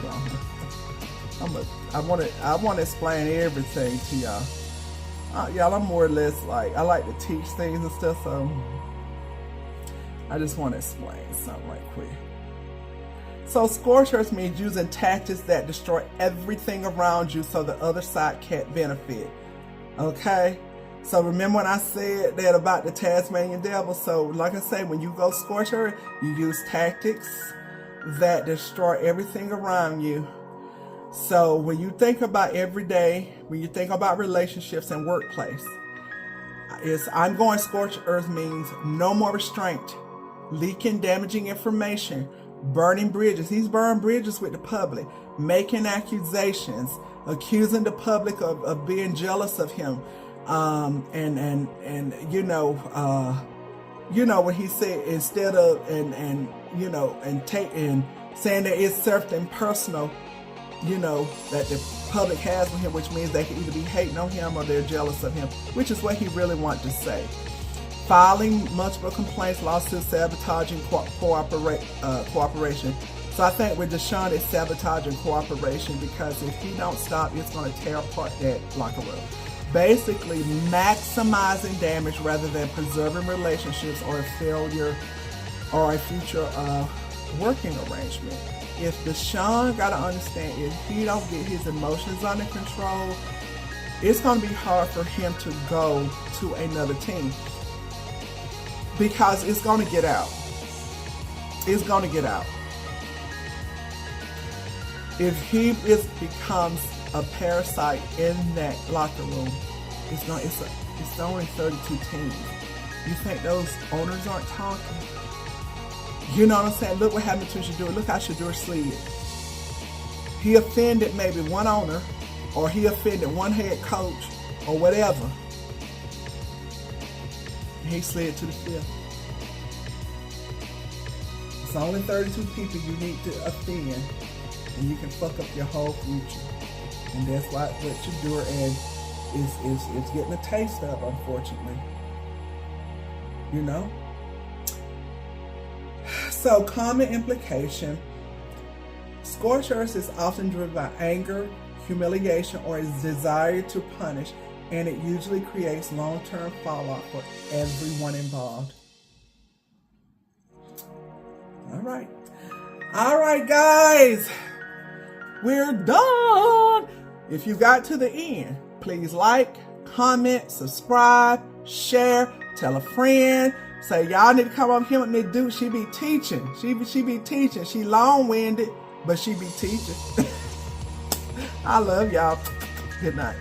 on. I want to explain everything to y'all. Y'all, I'm more or less like, I like to teach things and stuff, so I just want to explain something right quick. So scorched earth means using tactics that destroy everything around you so the other side can't benefit. Okay? So remember when I said that about the Tasmanian devil? So like I say, when you go scorched earth, you use tactics that destroy everything around you. So when you think about every day, when you think about relationships and workplace, I'm going scorched earth means no more restraint, leaking damaging information, burning bridges. He's burned bridges with the public, making accusations, accusing the public of being jealous of him. When he said instead of and saying that it's something personal, that the public has with him, which means they can either be hating on him or they're jealous of him, which is what he really wanted to say. Filing multiple complaints, lawsuits, sabotaging cooperation. So I think with Deshaun, it's sabotaging cooperation, because if he don't stop, it's going to tear apart that locker room. Basically, maximizing damage rather than preserving relationships or a failure or a future working arrangement. If Deshaun got to understand, if he don't get his emotions under control, it's going to be hard for him to go to another team, because it's going to get out. It's going to get out. If he becomes a parasite in that locker room, it's only 32 teams. You think those owners aren't talking? You know what I'm saying? Look what happened to Shedeur. Look how Shedeur slid. He offended maybe one owner, or he offended one head coach, or whatever. He slid to the field. It's only 32 people you need to offend, and you can fuck up your whole future. And that's what Shedeur is getting a taste of, unfortunately. So, common implication: scorched earth is often driven by anger, humiliation, or a desire to punish, and it usually creates long-term fallout for everyone involved. All right, guys, we're done. If you got to the end, please like, comment, subscribe, share, tell a friend. Say, y'all need to come up here with me, dude. She be teaching. She be teaching. She long-winded, but she be teaching. I love y'all. Good night.